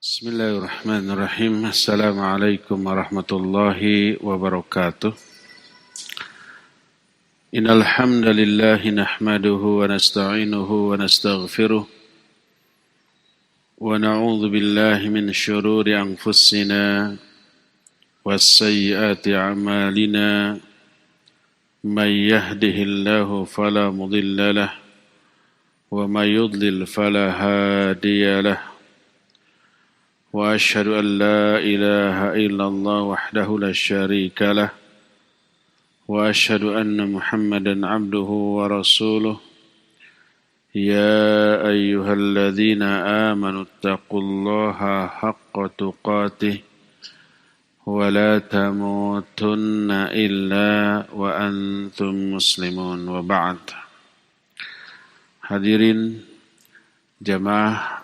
Bismillahirrahmanirrahim. Assalamualaikum warahmatullahi wabarakatuh. Innal hamdalillah nahmaduhu wa nasta'inuhu wa nastaghfiruh wa na'udzu billahi min shururi anfusina was sayyiati a'malina. May yahdihillahu fala mudilla lahu wa may yudlil fala hadiya lahu. وأشهد أن لا إله إلا الله وحده لا شريك له وأشهد أن محمدا عبده ورسوله يا أيها الذين آمنوا اتقوا الله حق تقاته ولا تموتن إلا وأنتم مسلمون وبعد. Hadirin jamaah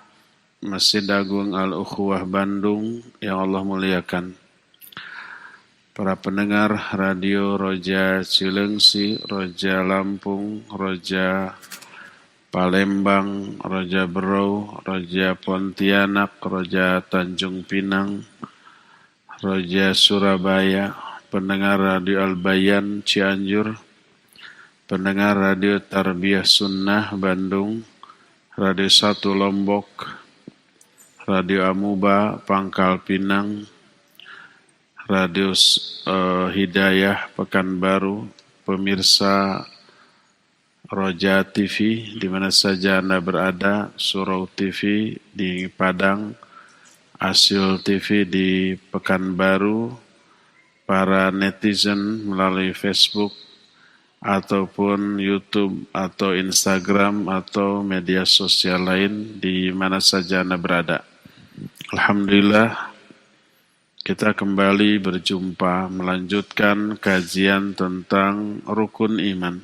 Masjid Agung Al-Ukhuwah Bandung yang Allah muliakan, para pendengar radio Roja Cileungsi, Roja Lampung, Roja Palembang, Roja Berau, Roja Pontianak, Roja Tanjung Pinang, Roja Surabaya, pendengar radio Al-Bayan Cianjur, pendengar radio Tarbiyah Sunnah Bandung, Radio 1 Lombok, Radio Amuba Pangkal Pinang, Radio Hidayah Pekanbaru, pemirsa Roja TV di mana saja Anda berada, Surau TV di Padang, Asyul TV di Pekanbaru, para netizen melalui Facebook ataupun YouTube atau Instagram atau media sosial lain di mana saja Anda berada. Alhamdulillah, kita kembali berjumpa melanjutkan kajian tentang rukun iman.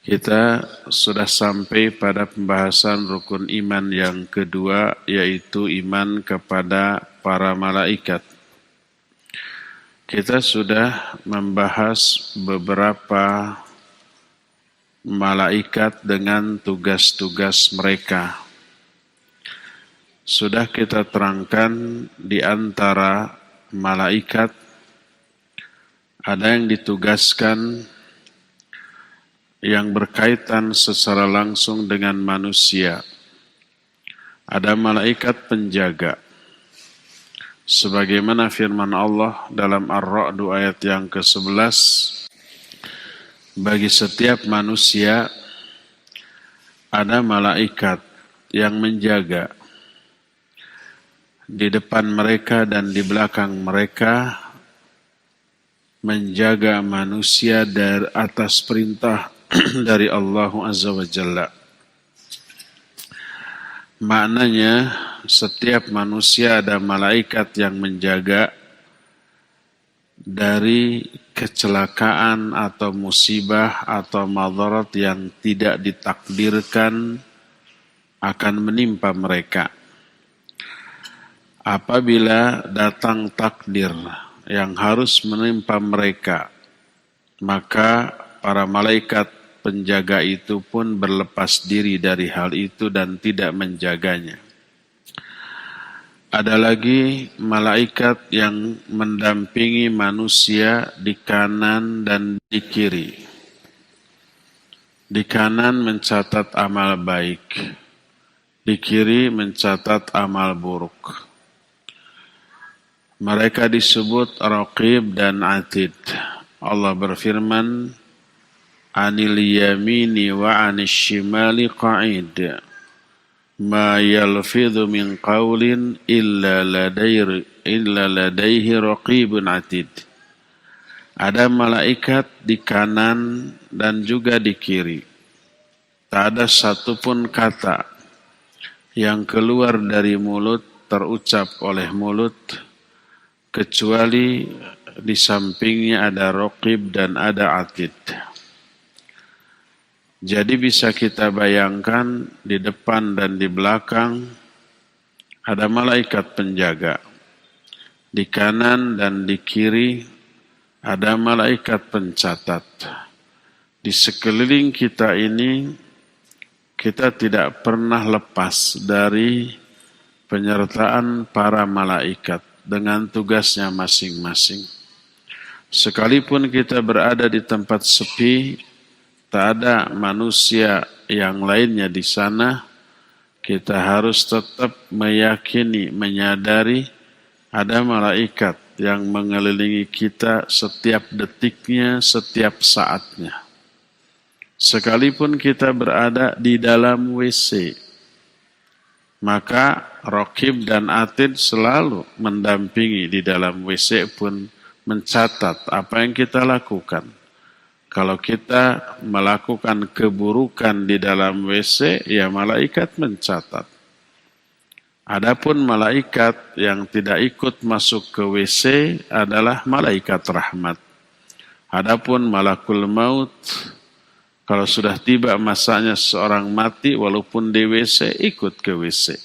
Kita sudah sampai pada pembahasan rukun iman yang kedua, yaitu iman kepada para malaikat. Kita sudah membahas beberapa malaikat dengan tugas-tugas mereka. Sudah kita terangkan di antara malaikat ada yang ditugaskan yang berkaitan secara langsung dengan manusia. Ada malaikat penjaga. Sebagaimana firman Allah dalam Ar-Ra'd ayat yang ke-11, bagi setiap manusia ada malaikat yang menjaga di depan mereka dan di belakang mereka, menjaga manusia dari atas perintah dari Allah Azza wa Jalla. Maknanya setiap manusia ada malaikat yang menjaga dari kecelakaan atau musibah atau madarat yang tidak ditakdirkan akan menimpa mereka. Apabila datang takdir yang harus menimpa mereka, maka para malaikat penjaga itu pun berlepas diri dari hal itu dan tidak menjaganya. Ada lagi malaikat yang mendampingi manusia di kanan dan di kiri. Di kanan mencatat amal baik, di kiri mencatat amal buruk. Mereka disebut Raqib dan Atid. Allah berfirman, Anil yamini wa anis shimali qa'id. Ma yalfidhu min qawlin illa ladaihi raqibun atid. Ada malaikat di kanan dan juga di kiri. Tak ada satupun kata yang keluar dari mulut, terucap oleh mulut, kecuali di sampingnya ada raqib dan ada atid. Jadi bisa kita bayangkan di depan dan di belakang ada malaikat penjaga. Di kanan dan di kiri ada malaikat pencatat. Di sekeliling kita ini kita tidak pernah lepas dari penyertaan para malaikat dengan tugasnya masing-masing. Sekalipun kita berada di tempat sepi, tak ada manusia yang lainnya di sana, kita harus tetap meyakini, menyadari ada malaikat yang mengelilingi kita setiap detiknya, setiap saatnya. Sekalipun kita berada di dalam WC, maka Raqib dan Atid selalu mendampingi di dalam WC pun mencatat apa yang kita lakukan. Kalau kita melakukan keburukan di dalam WC, ya malaikat mencatat. Adapun malaikat yang tidak ikut masuk ke WC adalah malaikat rahmat. Adapun malakul maut, kalau sudah tiba masanya seorang mati, walaupun di WC, ikut ke WC.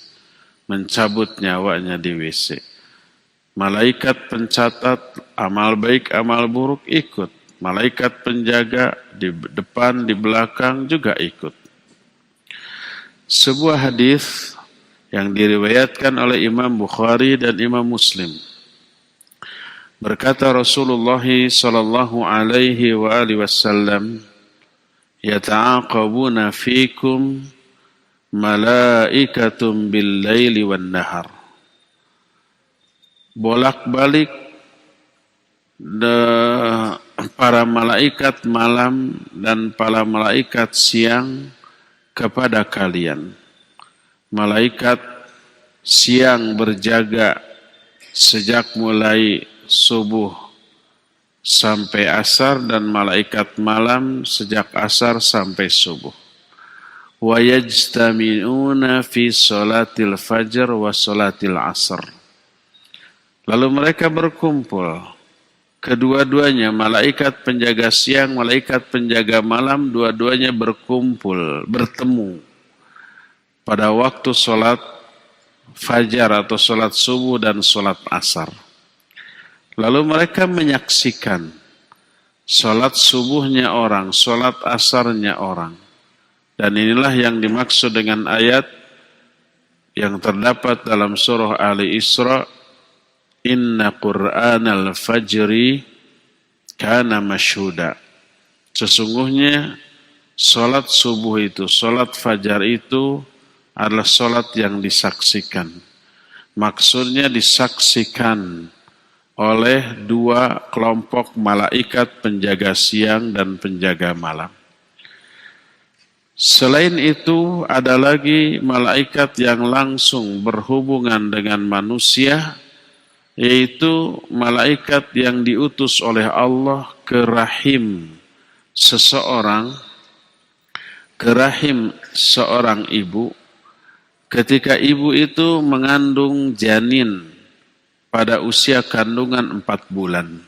Mencabut nyawanya di WC. Malaikat pencatat amal baik, amal buruk ikut. Malaikat penjaga di depan, di belakang juga ikut. Sebuah hadis yang diriwayatkan oleh Imam Bukhari dan Imam Muslim. Berkata Rasulullah sallallahu alaihi wa alihi wasallam, "Yata'aqabuna fikum malaikatun bil-laili wan-nahar." Bolak-balik para malaikat malam dan para malaikat siang kepada kalian. Malaikat siang berjaga sejak mulai subuh sampai asar, dan malaikat malam sejak asar sampai subuh. Wa yajtami'una fi salatil fajr wa salatil asr. Lalu mereka berkumpul, kedua-duanya, malaikat penjaga siang, malaikat penjaga malam, dua-duanya berkumpul, bertemu pada waktu sholat fajar atau sholat subuh dan sholat asar. Lalu mereka menyaksikan sholat subuhnya orang, sholat asarnya orang. Dan inilah yang dimaksud dengan ayat yang terdapat dalam surah Ali Isra, "Inna Qur'anal fajri kana masyhuda." Sesungguhnya sholat subuh itu, sholat fajar itu adalah sholat yang disaksikan. Maksudnya disaksikan oleh dua kelompok malaikat penjaga siang dan penjaga malam. Selain itu ada lagi malaikat yang langsung berhubungan dengan manusia, yaitu malaikat yang diutus oleh Allah ke rahim seseorang, ke rahim seorang ibu, ketika ibu itu mengandung janin pada usia kandungan 4 bulan.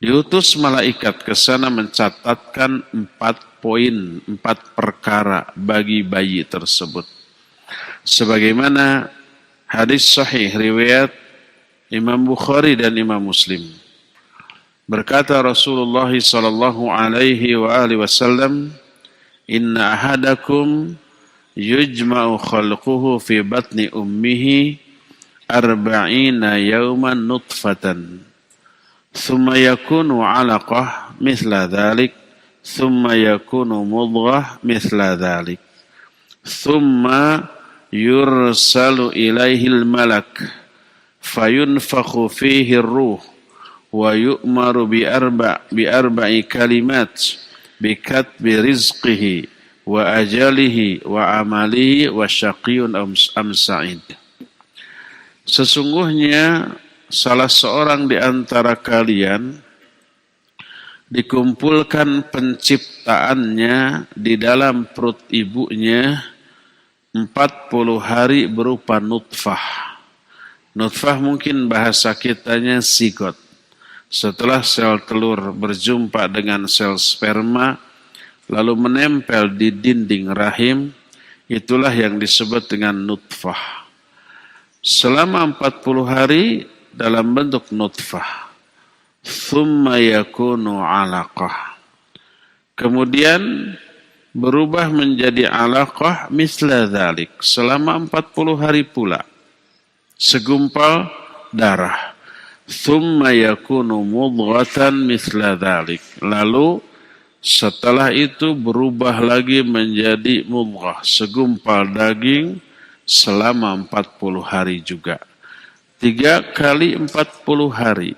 Diutus malaikat ke sana mencatatkan 4 poin, 4 perkara bagi bayi tersebut. Sebagaimana hadis sahih riwayat Imam Bukhari dan Imam Muslim. Berkata Rasulullah sallallahu alaihi wa alihi wasallam, "Inna ahadakum yujma'u khalquhu fi batni ummihi 40 yawman nutfatan, thumma yakunu 'alaqah mithla dhalik, thumma yakunu mudghah mithla dhalik, thumma yursalu ilaihil malak fayunfakhu fihi ar-ruh wa yu'maru bi arba'i kalimat bi katbi rizqihi wa ajalihi wa amalihi wa syaqiyun am sa'id." Sesungguhnya salah seorang di antara kalian dikumpulkan penciptaannya di dalam perut ibunya 40 hari berupa nutfah. Nutfah mungkin bahasa kitanya zigot. Setelah sel telur berjumpa dengan sel sperma, lalu menempel di dinding rahim, itulah yang disebut dengan nutfah. Selama 40 hari dalam bentuk nutfah. Thumma yakunu 'alaqah. Kemudian berubah menjadi 'alaqah misla dzalik selama 40 hari pula. segumpal darah. Thumma yakunu mudghatan mithla dhalik. Lalu setelah itu berubah lagi menjadi mudghah, segumpal daging selama 40 hari juga. 3 kali 40 hari.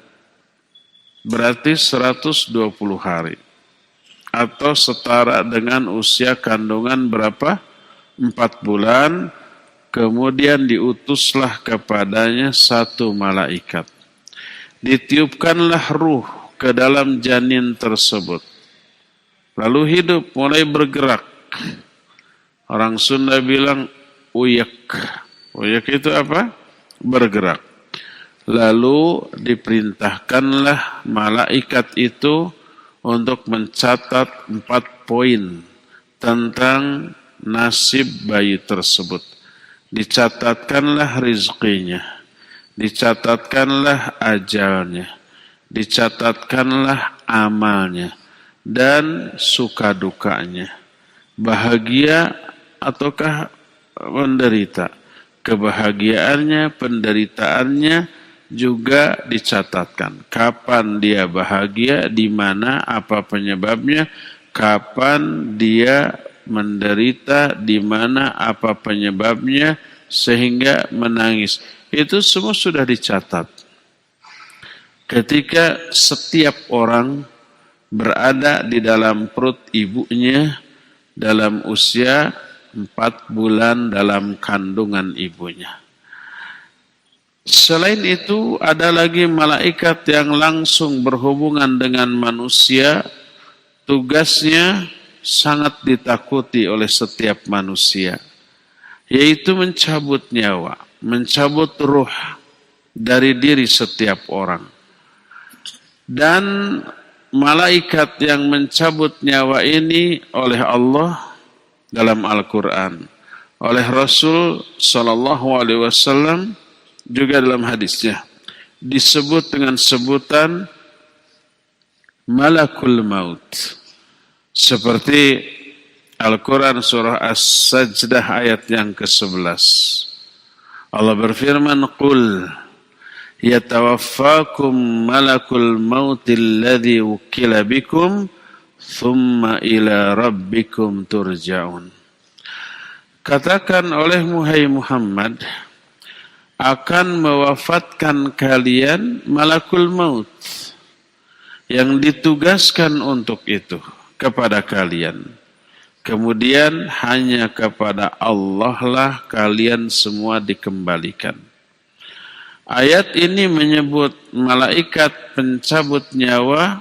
Berarti 120 hari. Atau setara dengan usia kandungan berapa? 4 bulan. Kemudian diutuslah kepadanya satu malaikat. Ditiupkanlah ruh ke dalam janin tersebut. Lalu hidup, mulai bergerak. Orang Sunda bilang uyak. Uyak itu apa? Bergerak. Lalu diperintahkanlah malaikat itu untuk mencatat 4 poin tentang nasib bayi tersebut. Dicatatkanlah rizkinya, dicatatkanlah ajalnya, dicatatkanlah amalnya, dan suka dukanya. Bahagia ataukah menderita. Kebahagiaannya, penderitaannya juga dicatatkan. Kapan dia bahagia, di mana, apa penyebabnya, kapan dia menderita, di mana, apa penyebabnya, sehingga menangis. Itu semua sudah dicatat. Ketika setiap orang berada di dalam perut ibunya dalam usia 4 bulan dalam kandungan ibunya. Selain itu ada lagi malaikat yang langsung berhubungan dengan manusia. Tugasnya sangat ditakuti oleh setiap manusia, yaitu mencabut nyawa, mencabut ruh dari diri setiap orang. Dan malaikat yang mencabut nyawa ini oleh Allah dalam Al-Quran, oleh Rasul Sallallahu Alaihi Wasallam juga dalam hadisnya disebut dengan sebutan Malakul Maut. Seperti Al-Quran surah As-Sajdah ayat yang ke-11. Allah berfirman, Qul yatawaffakum malakul mautil ladzi wukila bikum thumma ila rabbikum turja'un. Katakan olehmu hai Muhammad, akan mewafatkan kalian malakul maut yang ditugaskan untuk itu kepada kalian. Kemudian hanya kepada Allah lah kalian semua dikembalikan. Ayat ini menyebut malaikat pencabut nyawa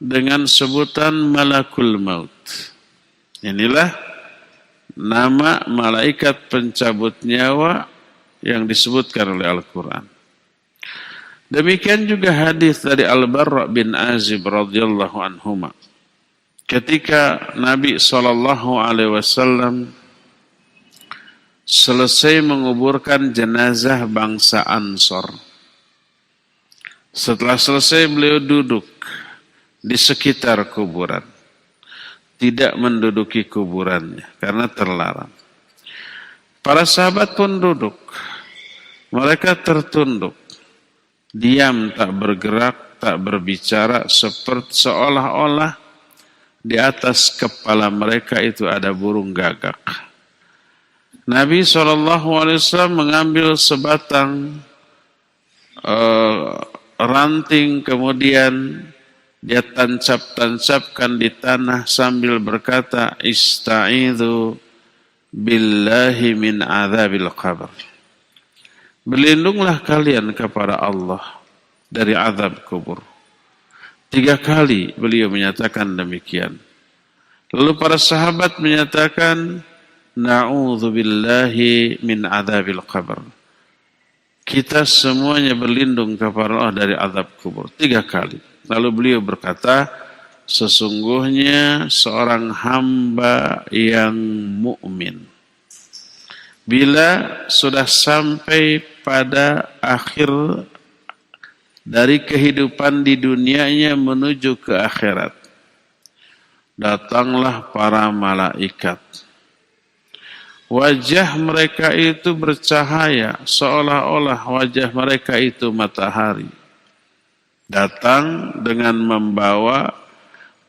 dengan sebutan malakul maut. Inilah nama malaikat pencabut nyawa yang disebutkan oleh Al-Quran. Demikian juga hadis dari Al-Barra bin Azib radhiyallahu anhuma. Ketika Nabi SAW selesai menguburkan jenazah bangsa Ansor. Setelah selesai beliau duduk di sekitar kuburan. Tidak menduduki kuburannya karena terlarang. Para sahabat pun duduk. Mereka tertunduk, diam, tak bergerak, tak berbicara, seperti seolah-olah di atas kepala mereka itu ada burung gagak. Nabi SAW mengambil sebatang ranting, kemudian dia tancap-tancapkan di tanah sambil berkata, Ista'idhu billahi min adzabil qabr. Berlindunglah kalian kepada Allah dari azab kubur. 3 kali beliau menyatakan demikian. Lalu para sahabat menyatakan, Na'udzu billahi min adzabil qabr. Kita semuanya berlindung kepada Allah dari azab kubur. 3 kali. Lalu beliau berkata, sesungguhnya seorang hamba yang mukmin bila sudah sampai pada akhir dari kehidupan di dunianya menuju ke akhirat, datanglah para malaikat wajah mereka itu bercahaya, seolah-olah wajah mereka itu matahari. Datang dengan membawa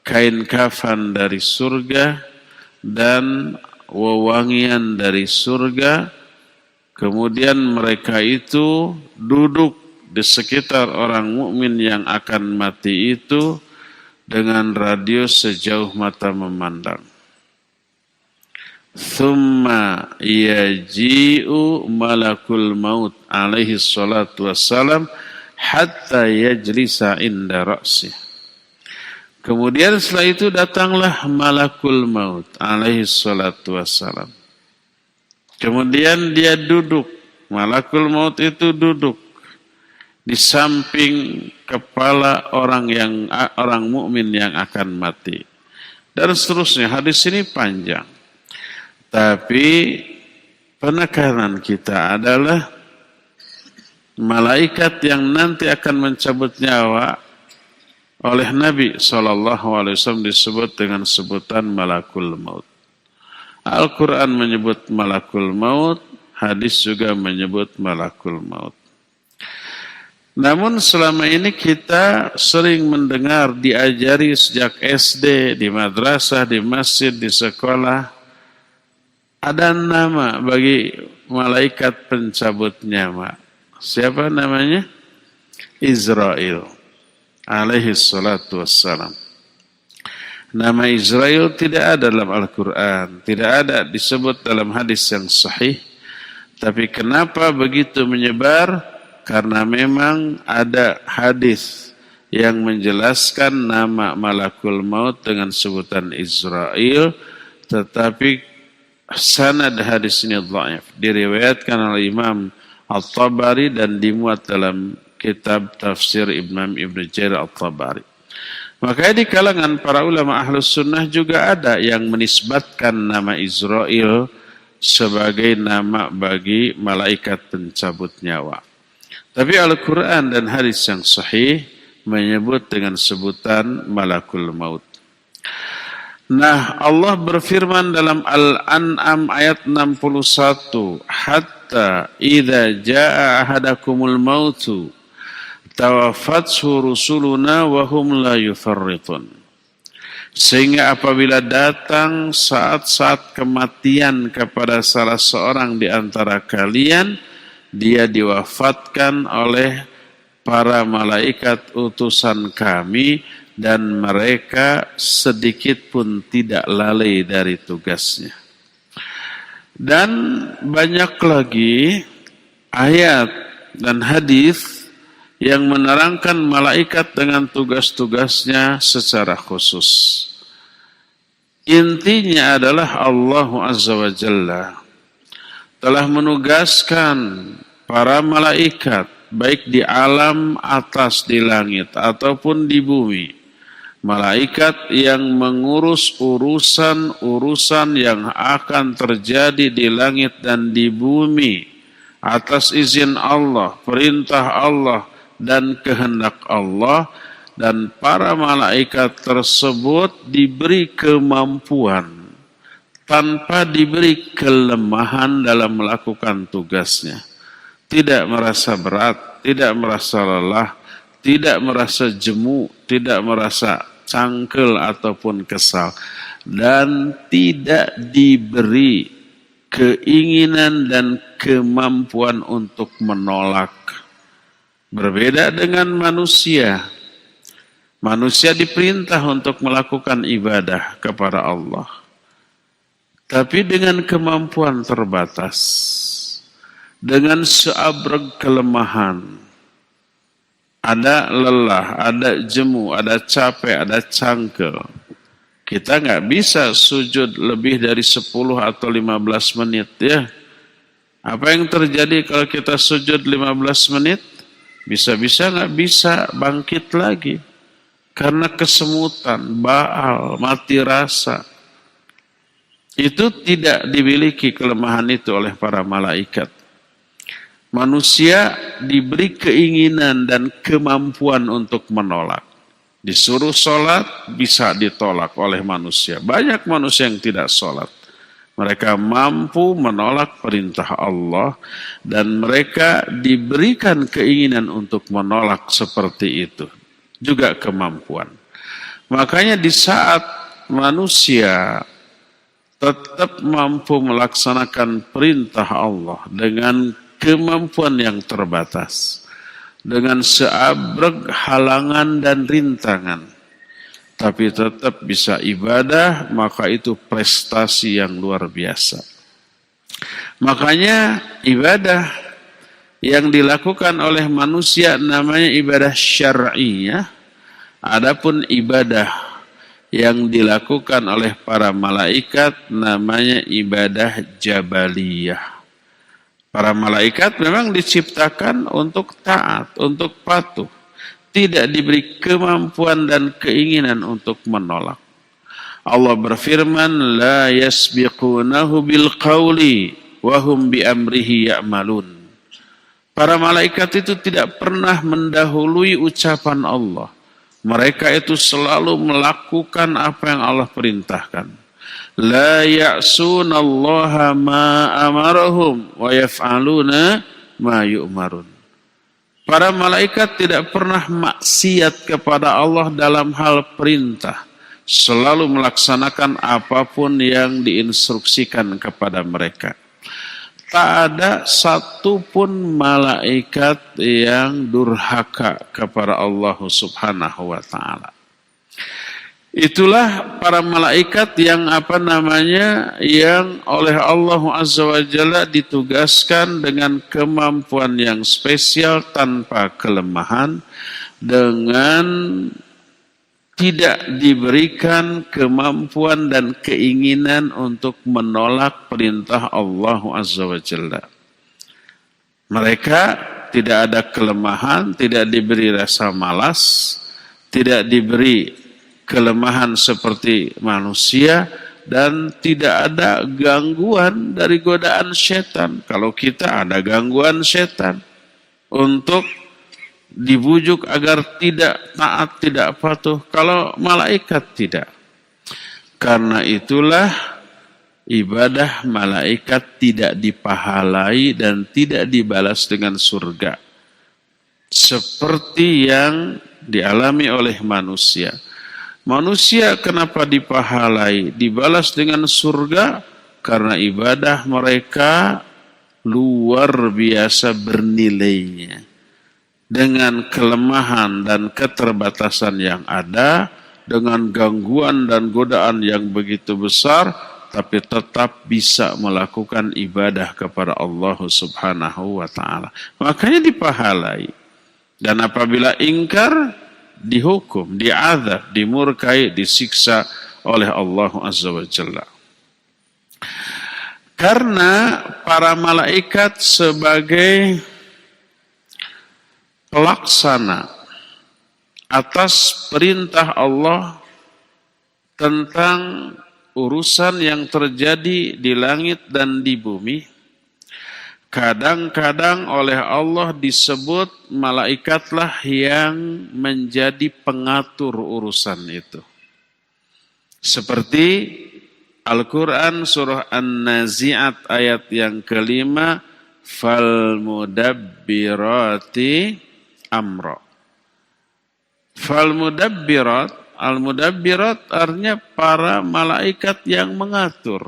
kain kafan dari surga dan wewangian dari surga. Kemudian mereka itu duduk di sekitar orang mukmin yang akan mati itu dengan radius sejauh mata memandang. Thumma yaji'u malakul maut alaihi salatu wassalam hatta yajlisa inda ra'sih. Kemudian setelah itu datanglah malakul maut alaihi salatu wassalam. Kemudian dia duduk, malakul maut itu duduk di samping kepala orang mukmin yang akan mati. Dan seterusnya, hadis ini panjang. Tapi penekanan kita adalah malaikat yang nanti akan mencabut nyawa oleh Nabi SAW disebut dengan sebutan malakul maut. Al-Quran menyebut malakul maut, hadis juga menyebut malakul maut. Namun selama ini kita sering mendengar, diajari sejak SD, di madrasah, di masjid, di sekolah, ada nama bagi malaikat pencabut nyawa. Siapa namanya? Israel alaihi salatu wassalam. Nama Israel tidak ada dalam Al-Quran, tidak ada disebut dalam hadis yang sahih. Tapi kenapa begitu menyebar? Karena memang ada hadis yang menjelaskan nama malakul maut dengan sebutan Israel, tetapi sanad hadis ini dhaif, diriwayatkan oleh Imam At-Tabari dan dimuat dalam kitab tafsir Ibn Jarir At-Tabari. Makanya di kalangan para ulama Ahlus Sunnah juga ada yang menisbatkan nama Israel sebagai nama bagi malaikat pencabut nyawa. Tapi Al-Quran dan hadis yang sahih menyebut dengan sebutan malakul maut. Nah, Allah berfirman dalam Al-An'am ayat 61, hatta idza jaa ahadakumul mautu tawaffathu rusuluna wa hum la yufarritun. Sehingga apabila datang saat-saat kematian kepada salah seorang di antara kalian, dia diwafatkan oleh para malaikat utusan kami dan mereka sedikit pun tidak lalai dari tugasnya. Dan banyak lagi ayat dan hadis yang menerangkan malaikat dengan tugas-tugasnya secara khusus. Intinya adalah Allah Azza wa Jalla telah menugaskan para malaikat baik di alam atas di langit ataupun di bumi. Malaikat yang mengurus urusan-urusan yang akan terjadi di langit dan di bumi atas izin Allah, perintah Allah dan kehendak Allah, dan para malaikat tersebut diberi kemampuan tanpa diberi kelemahan dalam melakukan tugasnya. Tidak merasa berat, tidak merasa lelah, tidak merasa jemu, tidak merasa cangkel ataupun kesal, dan tidak diberi keinginan dan kemampuan untuk menolak. Berbeda dengan manusia. Manusia diperintah untuk melakukan ibadah kepada Allah, tapi dengan kemampuan terbatas, dengan seabrek kelemahan. Ada lelah, ada jemu, ada capek, ada cangkel. Kita nggak bisa sujud lebih dari 10 atau 15 menit ya. Apa yang terjadi kalau kita sujud 15 menit? Bisa-bisa nggak bisa bangkit lagi. Karena kesemutan, baal, mati rasa. Itu tidak dimiliki kelemahan itu oleh para malaikat. Manusia diberi keinginan dan kemampuan untuk menolak. Disuruh sholat, bisa ditolak oleh manusia. Banyak manusia yang tidak sholat. Mereka mampu menolak perintah Allah dan mereka diberikan keinginan untuk menolak seperti itu. Juga kemampuan. Makanya di saat manusia tetap mampu melaksanakan perintah Allah dengan kemampuan yang terbatas, dengan seabrek halangan dan rintangan, tapi tetap bisa ibadah, maka itu prestasi yang luar biasa. Makanya ibadah yang dilakukan oleh manusia namanya ibadah syar'iyah. Adapun ibadah yang dilakukan oleh para malaikat namanya ibadah jabaliyah. Para malaikat memang diciptakan untuk taat, untuk patuh. Tidak diberi kemampuan dan keinginan untuk menolak. Allah berfirman, la yasbiqunahu bil qawli wa hum bi amrihi ya'malun. Para malaikat itu tidak pernah mendahului ucapan Allah. Mereka itu selalu melakukan apa yang Allah perintahkan. La ya'sunallaha ma amarahum wa yaf'aluna ma yu'marun. Para malaikat tidak pernah maksiat kepada Allah dalam hal perintah. Selalu melaksanakan apapun yang diinstruksikan kepada mereka. Tak ada satupun malaikat yang durhaka kepada Allah Subhanahu wa ta'ala. Itulah para malaikat yang yang oleh Allah Azza wa Jalla ditugaskan dengan kemampuan yang spesial tanpa kelemahan, dengan tidak diberikan kemampuan dan keinginan untuk menolak perintah Allah Azza wa Jalla. Mereka tidak ada kelemahan, tidak diberi rasa malas, tidak diberi kelemahan seperti manusia, dan tidak ada gangguan dari godaan setan. Kalau kita ada gangguan setan untuk dibujuk agar tidak taat, tidak patuh. Kalau malaikat tidak. Karena itulah ibadah malaikat tidak dipahalai dan tidak dibalas dengan surga. Seperti yang dialami oleh manusia. Manusia kenapa dipahalai, dibalas dengan surga? Karena ibadah mereka luar biasa bernilainya. Dengan kelemahan dan keterbatasan yang ada, dengan gangguan dan godaan yang begitu besar, tapi tetap bisa melakukan ibadah kepada Allah Subhanahu wa ta'ala. Makanya dipahalai. Dan apabila ingkar, dihukum, diazab, dimurkai, disiksa oleh Allah Azza wa Jalla. Karena para malaikat sebagai pelaksana atas perintah Allah tentang urusan yang terjadi di langit dan di bumi, kadang-kadang oleh Allah disebut malaikatlah yang menjadi pengatur urusan itu. Seperti Al-Quran surah An-Nazi'at ayat yang kelima, fal mudabbirati amra. Fal mudabbirat, al-mudabbirat artinya para malaikat yang mengatur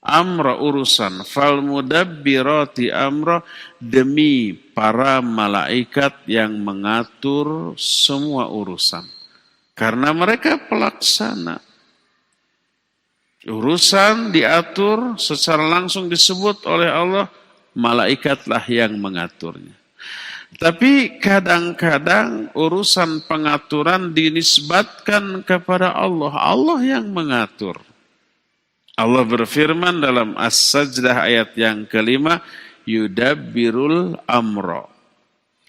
amra urusan. Fal mudabbirati amra, demi para malaikat yang mengatur semua urusan. Karena mereka pelaksana. Urusan diatur secara langsung disebut oleh Allah, malaikatlah yang mengaturnya. Tapi kadang-kadang urusan pengaturan dinisbatkan kepada Allah. Allah yang mengatur. Allah berfirman dalam As-Sajdah ayat yang kelima, yudabbirul amra.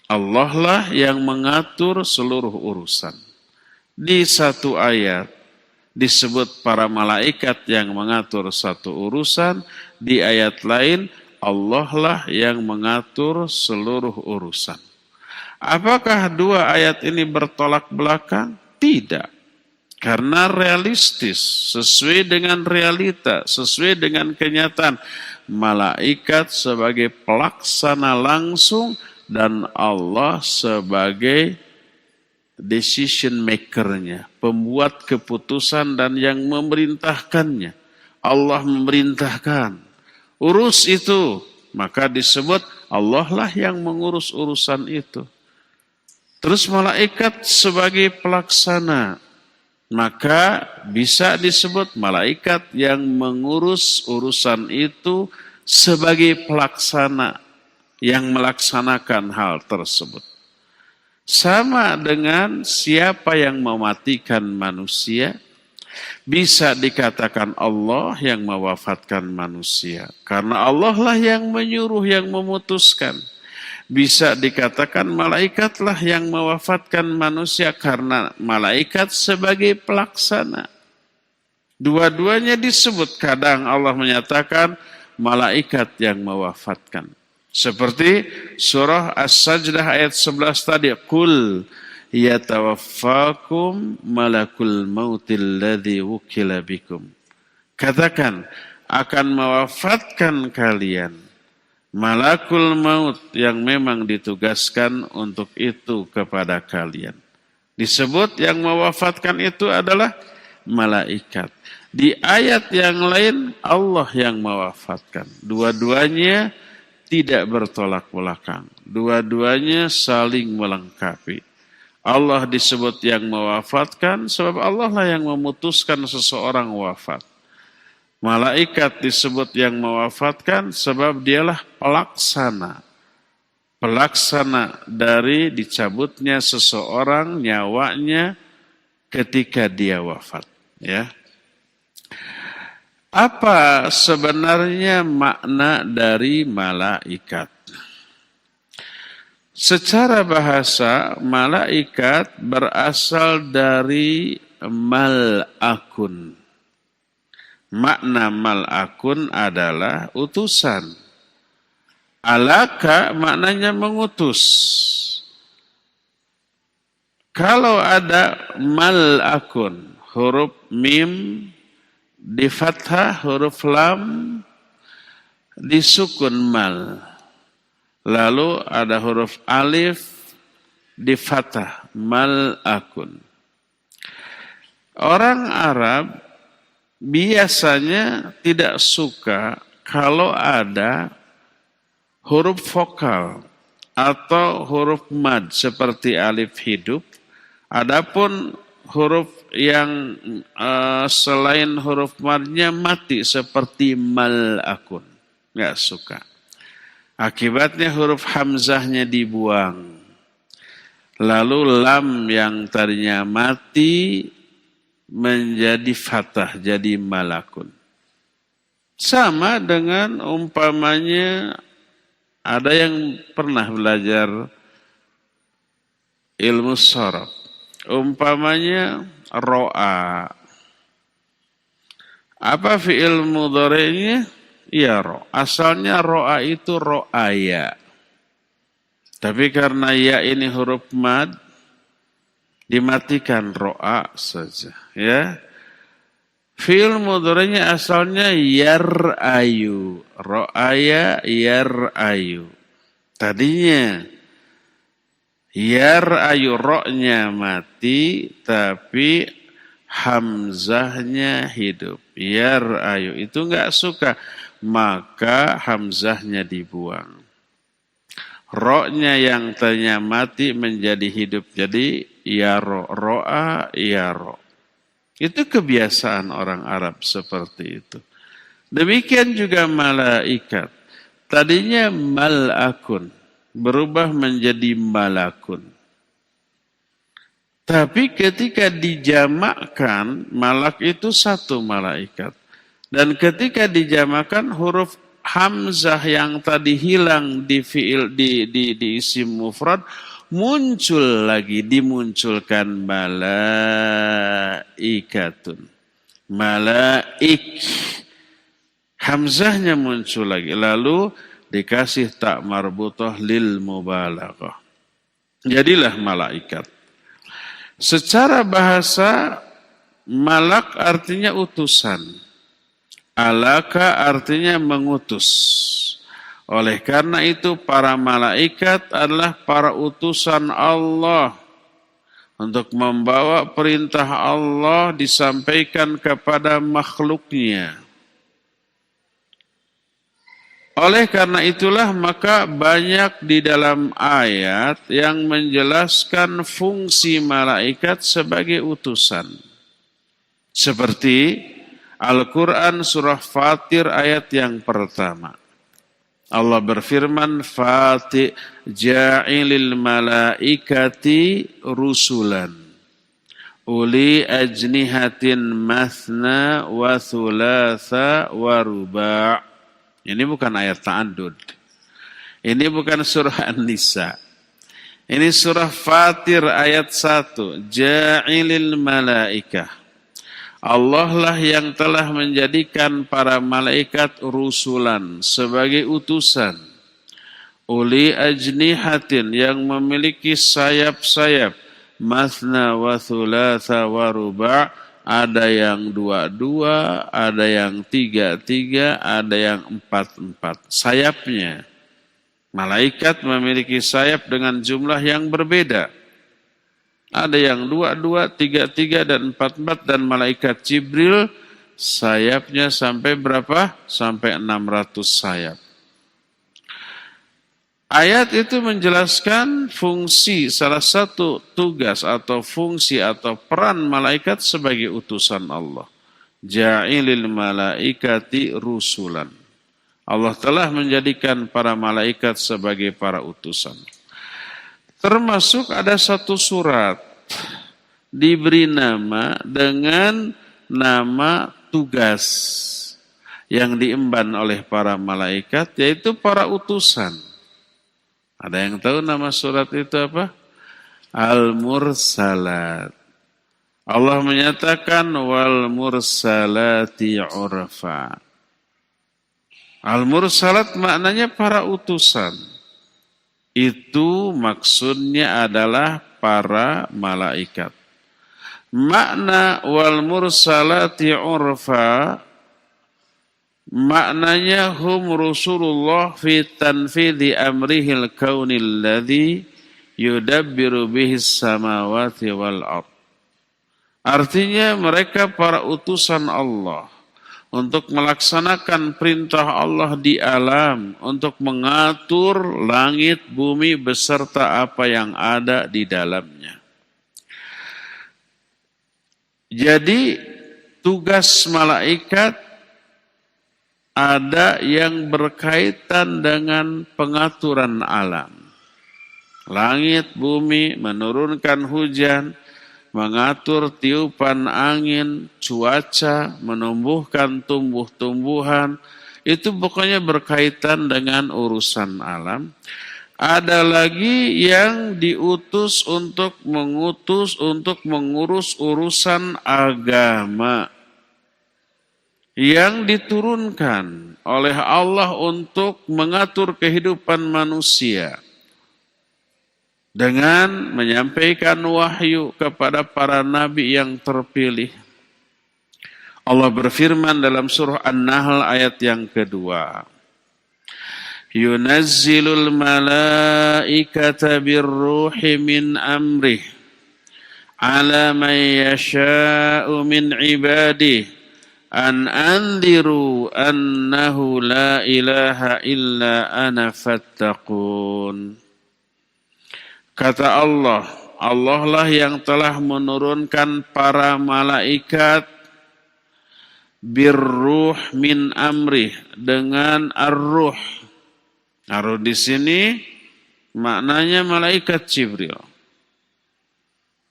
Allah lah yang mengatur seluruh urusan. Di satu ayat disebut para malaikat yang mengatur satu urusan, di ayat lain Allah lah yang mengatur seluruh urusan. Apakah dua ayat ini bertolak belakang? Tidak. Karena realistis, sesuai dengan realita, sesuai dengan kenyataan. Malaikat sebagai pelaksana langsung dan Allah sebagai decision makernya, pembuat keputusan dan yang memerintahkannya. Allah memerintahkan, urus itu, maka disebut Allah lah yang mengurus urusan itu. Terus malaikat sebagai pelaksana, maka bisa disebut malaikat yang mengurus urusan itu sebagai pelaksana yang melaksanakan hal tersebut. Sama dengan siapa yang mematikan manusia, bisa dikatakan Allah yang mewafatkan manusia. Karena Allah lah yang menyuruh, yang memutuskan. Bisa dikatakan malaikatlah yang mewafatkan manusia karena malaikat sebagai pelaksana. Dua-duanya disebut, kadang Allah menyatakan malaikat yang mewafatkan. Seperti surah As-Sajdah ayat 11 tadi, Qul yatawaffakum malakul mautil ladzi wukila bikum. Katakan, akan mewafatkan kalian malakul maut yang memang ditugaskan untuk itu kepada kalian. Disebut yang mewafatkan itu adalah malaikat. Di ayat yang lain Allah yang mewafatkan. Dua-duanya tidak bertolak belakang. Dua-duanya saling melengkapi. Allah disebut yang mewafatkan sebab Allah lah yang memutuskan seseorang wafat. Malaikat disebut yang mewafatkan sebab dialah pelaksana. Pelaksana dari dicabutnya seseorang nyawanya ketika dia wafat. Ya. Apa sebenarnya makna dari malaikat? Secara bahasa, malaikat berasal dari malakun. Makna malakun adalah utusan. Alaka maknanya mengutus. Kalau ada malakun, huruf mim di fathah, huruf lam disukun mal. Lalu ada huruf alif di fathah, malakun. Orang Arab biasanya tidak suka kalau ada huruf vokal atau huruf mad seperti alif hidup. Adapun huruf yang selain huruf madnya mati seperti malakun. Nggak suka. Akibatnya huruf hamzahnya dibuang. Lalu lam yang tadinya mati menjadi fathah, jadi malakun. Sama dengan umpamanya, ada yang pernah belajar ilmu sharaf. Umpamanya ro'a. Apa fi'il mudhari'nya? Ya ro. Asalnya ro'a itu ro'aya. Tapi karena ya ini huruf mad, dimatikan ro'a saja. Ya. Fi'il mudhari'nya asalnya yar'ayu. Ro'aya yar'ayu. Tadinya yar'ayu, ro'nya mati tapi hamzahnya hidup. Yar'ayu itu enggak suka, maka hamzahnya dibuang. Ro'nya yang tadinya mati menjadi hidup, jadi yaro, ro'a, yaro. Itu kebiasaan orang Arab seperti itu. Demikian juga malaikat. Tadinya malakun, berubah menjadi malakun. Tapi ketika dijamakkan, malak itu satu malaikat. Dan ketika dijamakkan, huruf hamzah yang tadi hilang di fiil di isim mufrad muncul lagi, dimunculkan malaikatun. Malaik. Hamzahnya muncul lagi, lalu dikasih tak marbutah lil mubalaghah. Jadilah malaikat. Secara bahasa Malak artinya utusan. Alaka artinya mengutus. Oleh karena itu para malaikat adalah para utusan Allah untuk membawa perintah Allah disampaikan kepada makhluknya. Oleh karena itulah maka banyak di dalam ayat yang menjelaskan fungsi malaikat sebagai utusan. Seperti Al-Quran surah Fatir ayat yang pertama. Allah berfirman, ja'ilil malaikati rusulan uli ajnihatin mathna wa thulatha wa ruba'. Ini bukan ayat ta'addud. Ini bukan surah An-Nisa. Ini surah Fatir ayat 1. Ja'ilil malaikah. Allah lah yang telah menjadikan para malaikat rusulan sebagai utusan. Uli ajnihatin yang memiliki sayap-sayap. Mathna wa thulatha wa ruba'. Ada yang 2-2, ada yang 3-3, ada yang 4-4. Sayapnya. Malaikat memiliki sayap dengan jumlah yang berbeda. Ada yang 2-2, 3-3, dan 4-4. Dan malaikat Jibril sayapnya sampai berapa? Sampai 600 sayap. Ayat itu menjelaskan fungsi, salah satu tugas atau fungsi atau peran malaikat sebagai utusan Allah. Ja'ilil malaikati rusulan. Allah telah menjadikan para malaikat sebagai para utusan. Termasuk ada satu surat diberi nama dengan nama tugas yang diemban oleh para malaikat, yaitu para utusan. Ada yang tahu nama surat itu apa? Al-Mursalat. Allah menyatakan wal mursalati urfa. Al-Mursalat maknanya para utusan. Itu maksudnya adalah para malaikat. Makna wal mursalati urfa maknanya hum Rasulullah fi tanfidhi amrihil kaunil ladzi yudabbiru bihis samawati wal ard. Artinya mereka para utusan Allah untuk melaksanakan perintah Allah di alam, untuk mengatur langit bumi beserta apa yang ada di dalamnya. Jadi tugas malaikat ada yang berkaitan dengan pengaturan alam. Langit, bumi, menurunkan hujan, mengatur tiupan angin, cuaca, menumbuhkan tumbuh-tumbuhan. Itu pokoknya berkaitan dengan urusan alam. Ada lagi yang diutus untuk mengurus urusan agama. Yang diturunkan oleh Allah untuk mengatur kehidupan manusia dengan menyampaikan wahyu kepada para nabi yang terpilih. Allah berfirman dalam surah An-Nahl ayat yang kedua. Yunazzilul malaikata birruhi min amrih ala man yasha'u min ibadihi an anziru annahu la ilaha illa ana fattaqun. Kata Allah, Allah lah yang telah menurunkan para malaikat birruh min amrih dengan ar-ruh. Ar-ruh di sini maknanya malaikat Jibril.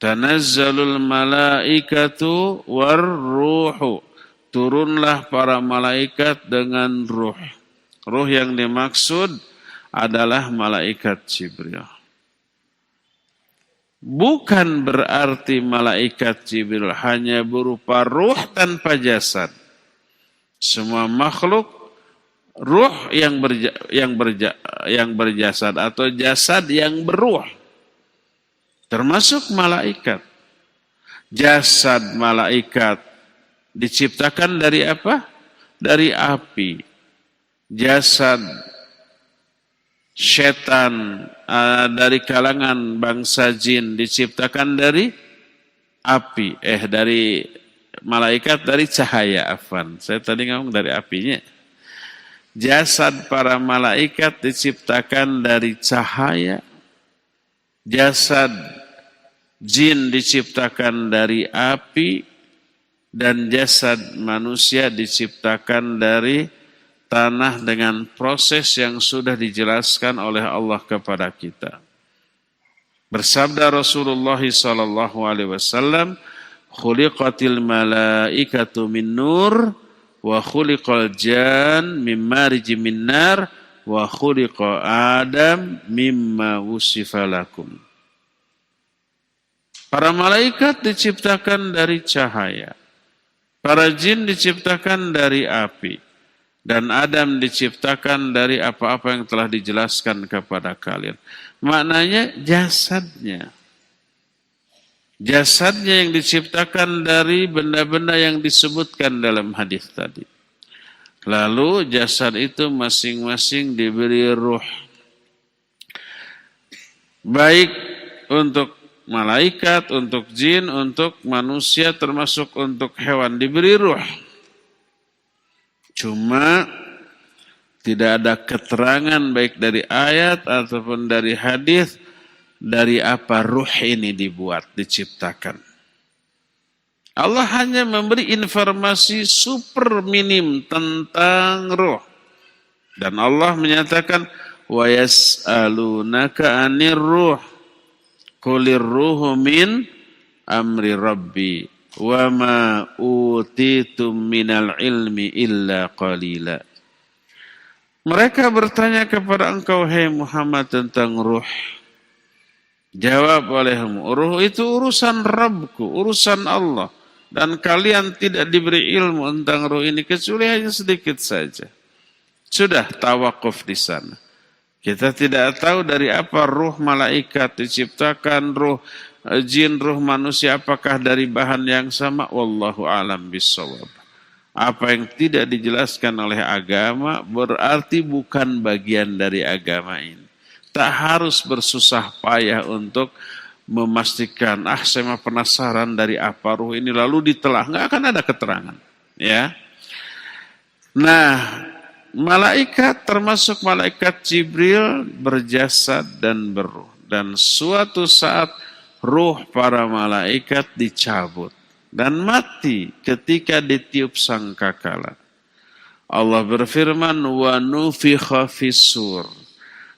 Tanazzalul malaikatu war-ruhu. Turunlah para malaikat dengan ruh. Ruh yang dimaksud adalah malaikat Jibril. Bukan berarti malaikat Jibril hanya berupa ruh tanpa jasad. Semua makhluk ruh yang berjasad atau jasad yang berruh. Termasuk malaikat. Jasad malaikat diciptakan dari apa? Dari api. Jasad setan dari kalangan bangsa jin diciptakan dari api. Dari malaikat dari cahaya. Afwan. Saya tadi ngomong dari apinya. Jasad para malaikat diciptakan dari cahaya. Jasad jin diciptakan dari api. Dan jasad manusia diciptakan dari tanah dengan proses yang sudah dijelaskan oleh Allah kepada kita. Bersabda Rasulullah SAW, khuliqatil malaikatu min nur, wa khuliqal jan min marij min nar, wa khuliqa Adam mimma wusifa lakum. Para malaikat diciptakan dari cahaya. Para jin diciptakan dari api. Dan Adam diciptakan dari apa-apa yang telah dijelaskan kepada kalian. Maknanya jasadnya. Jasadnya yang diciptakan dari benda-benda yang disebutkan dalam hadis tadi. Lalu jasad itu masing-masing diberi ruh. Baik untuk malaikat, untuk jin, untuk manusia, termasuk untuk hewan diberi ruh. Cuma tidak ada keterangan baik dari ayat ataupun dari hadis dari apa ruh ini dibuat, diciptakan. Allah hanya memberi informasi super minim tentang ruh. Dan Allah menyatakan wa yas'alunaka 'anir ruh qulir ruhu min amri rabbi wa ma utitum minal ilmi illa qalila. Mereka bertanya kepada engkau, hai Muhammad, tentang ruh. Jawab olehmu, ruh itu urusan Rabbku, urusan Allah. Dan kalian tidak diberi ilmu tentang ruh ini kecuali hanya sedikit saja. Sudah tawakuf di sana. Kita tidak tahu dari apa ruh malaikat diciptakan, ruh jin, ruh manusia, apakah dari bahan yang sama? Wallahu a'lam bishawab. Apa yang tidak dijelaskan oleh agama berarti bukan bagian dari agama ini. Tak harus bersusah payah untuk memastikan, saya mah penasaran dari apa ruh ini, lalu ditelah, nggak akan ada keterangan. Ya. Nah, malaikat termasuk malaikat Jibril berjasad dan berruh. Dan suatu saat ruh para malaikat dicabut dan mati ketika ditiup sangkakala. Allah berfirman, wa nufikha fis-sur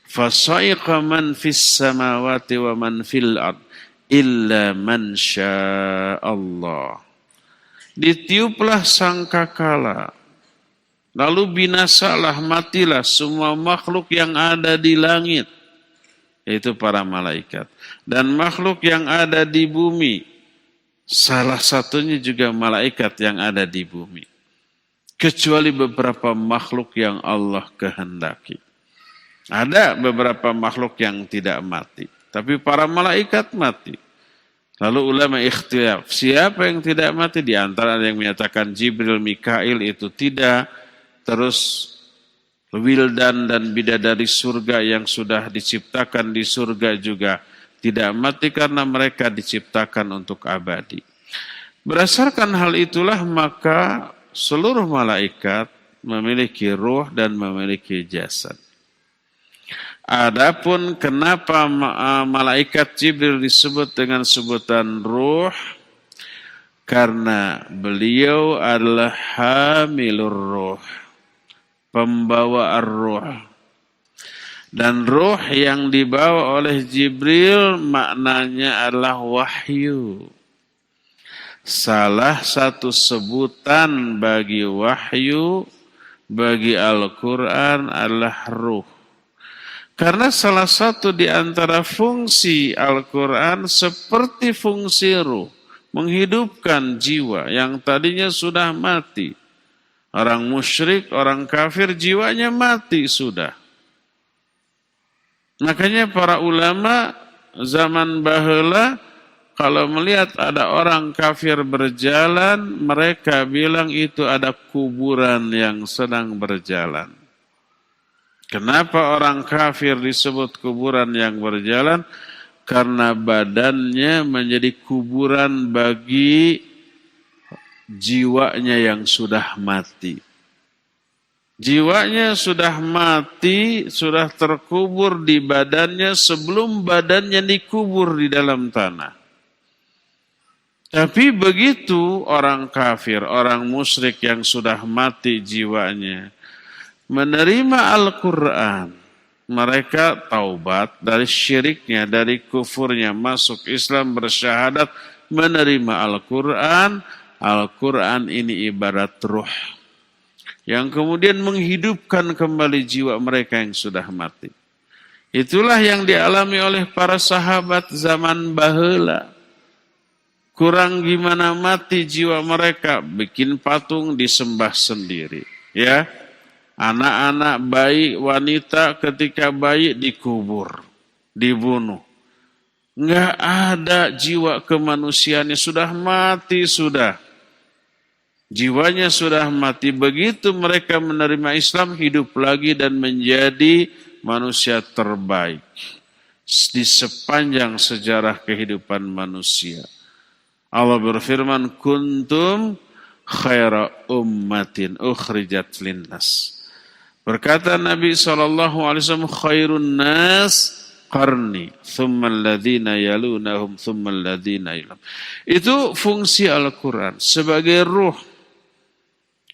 fasaiqa man fis samawati wa man fil ard illa man sya'allah. Ditiuplah sangkakala, lalu binasalah, matilah semua makhluk yang ada di langit, yaitu para malaikat, dan makhluk yang ada di bumi, salah satunya juga malaikat yang ada di bumi, kecuali beberapa makhluk yang Allah kehendaki. Ada beberapa makhluk yang tidak mati, tapi para malaikat mati. Lalu ulama ikhtilaf, siapa yang tidak mati? Di antara yang menyatakan Jibril, Mikail itu tidak. Terus wildan dan bidadari surga yang sudah diciptakan di surga juga tidak mati karena mereka diciptakan untuk abadi. Berdasarkan hal itulah maka seluruh malaikat memiliki ruh dan memiliki jasad. Adapun kenapa malaikat Jibril disebut dengan sebutan ruh? Karena beliau adalah hamilur ruh, pembawa ar-ruh. Dan ruh yang dibawa oleh Jibril maknanya adalah wahyu. Salah satu sebutan bagi wahyu, bagi Al-Quran adalah ruh. Karena salah satu di antara fungsi Al-Quran seperti fungsi ruh, menghidupkan jiwa yang tadinya sudah mati. Orang musyrik, orang kafir, jiwanya mati sudah. Makanya para ulama zaman baheula kalau melihat ada orang kafir berjalan, mereka bilang itu ada kuburan yang sedang berjalan. Kenapa orang kafir disebut kuburan yang berjalan? Karena badannya menjadi kuburan bagi jiwanya yang sudah mati. Jiwanya sudah mati, sudah terkubur di badannya sebelum badannya dikubur di dalam tanah. Tapi begitu orang kafir, orang musyrik yang sudah mati jiwanya, menerima Al-Quran, mereka taubat dari syiriknya, dari kufurnya, masuk Islam, bersyahadat, menerima Al-Quran. Al-Quran ini ibarat ruh yang kemudian menghidupkan kembali jiwa mereka yang sudah mati. Itulah yang dialami oleh para sahabat zaman baheula. Kurang gimana mati jiwa mereka, bikin patung disembah sendiri, ya. Anak-anak, bayi, wanita ketika bayi dikubur, dibunuh. Enggak ada jiwa kemanusiaannya, sudah mati sudah. Jiwanya sudah mati. Begitu mereka menerima Islam, hidup lagi dan menjadi manusia terbaik di sepanjang sejarah kehidupan manusia. Allah berfirman, kuntum khaira ummatin ukhrijat linnas. Berkata Nabi SAW, khairun nas qarni, thumma alladhina yalunahum, thumma alladhina yalunahum. Itu fungsi Al-Quran sebagai ruh.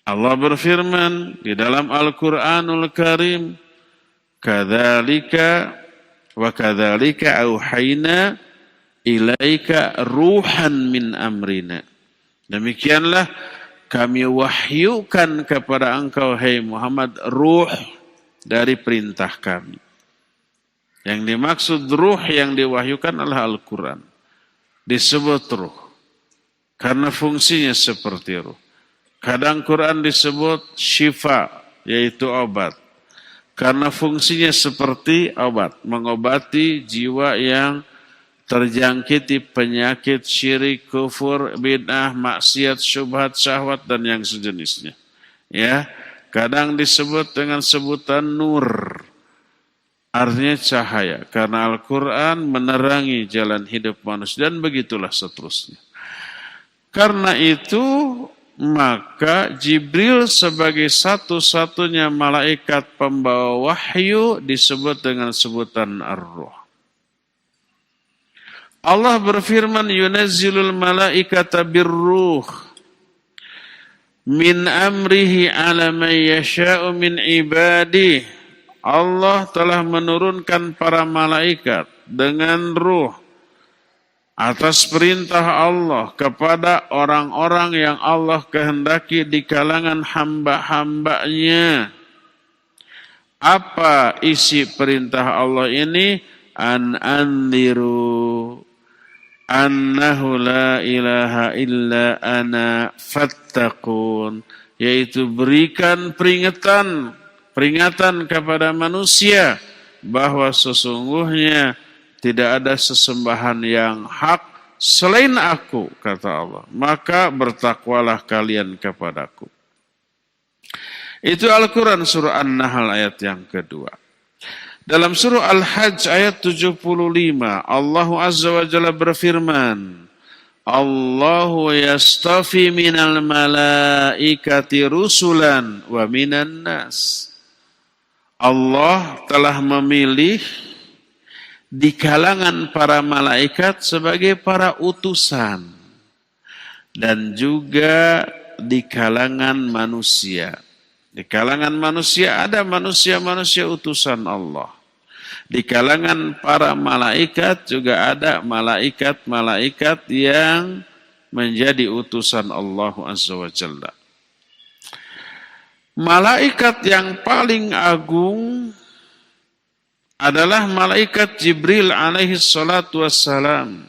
Allah berfirman di dalam Al-Quranul Karim, kadzalika wa kadzalika auhayna ilaika ruhan min amrina. Demikianlah kami wahyukan kepada engkau, hai Muhammad, ruh dari perintah kami. Yang dimaksud ruh yang diwahyukan adalah Al-Quran. Disebut ruh karena fungsinya seperti ruh. Kadang Quran disebut syifa, yaitu obat. Karena fungsinya seperti obat, mengobati jiwa yang terjangkiti penyakit syirik, kufur, bid'ah, maksiat, syubhat, syahwat, dan yang sejenisnya. Ya, kadang disebut dengan sebutan nur, artinya cahaya, karena Al-Quran menerangi jalan hidup manusia, dan begitulah seterusnya. Karena itu, maka Jibril sebagai satu-satunya malaikat pembawa wahyu disebut dengan sebutan Ar-Ruh. Allah berfirman, yunazzilul malaikata birruh min amrihi ala man yasha'u min ibadih. Allah telah menurunkan para malaikat dengan ruh atas perintah Allah kepada orang-orang yang Allah kehendaki di kalangan hamba-hambanya. Apa isi perintah Allah ini? An andiru annahu la ilaha illa ana fattaqun, yaitu berikan peringatan kepada manusia bahwa sesungguhnya tidak ada sesembahan yang hak selain aku, kata Allah. Maka bertakwalah kalian kepadaku. Itu Al-Quran surah An-Nahl ayat yang kedua. Dalam surah Al-Hajj ayat 75, Allah Azza wa Jalla berfirman, Allahu yastafi minal malaikati rusulan wa minan nas. Allah telah memilih di kalangan para malaikat sebagai para utusan dan juga di kalangan manusia. Di kalangan manusia ada manusia-manusia utusan Allah. Di kalangan para malaikat juga ada malaikat-malaikat yang menjadi utusan Allah Azza wa Jalla. Malaikat yang paling agung adalah malaikat Jibril alaihi salatu wassalam.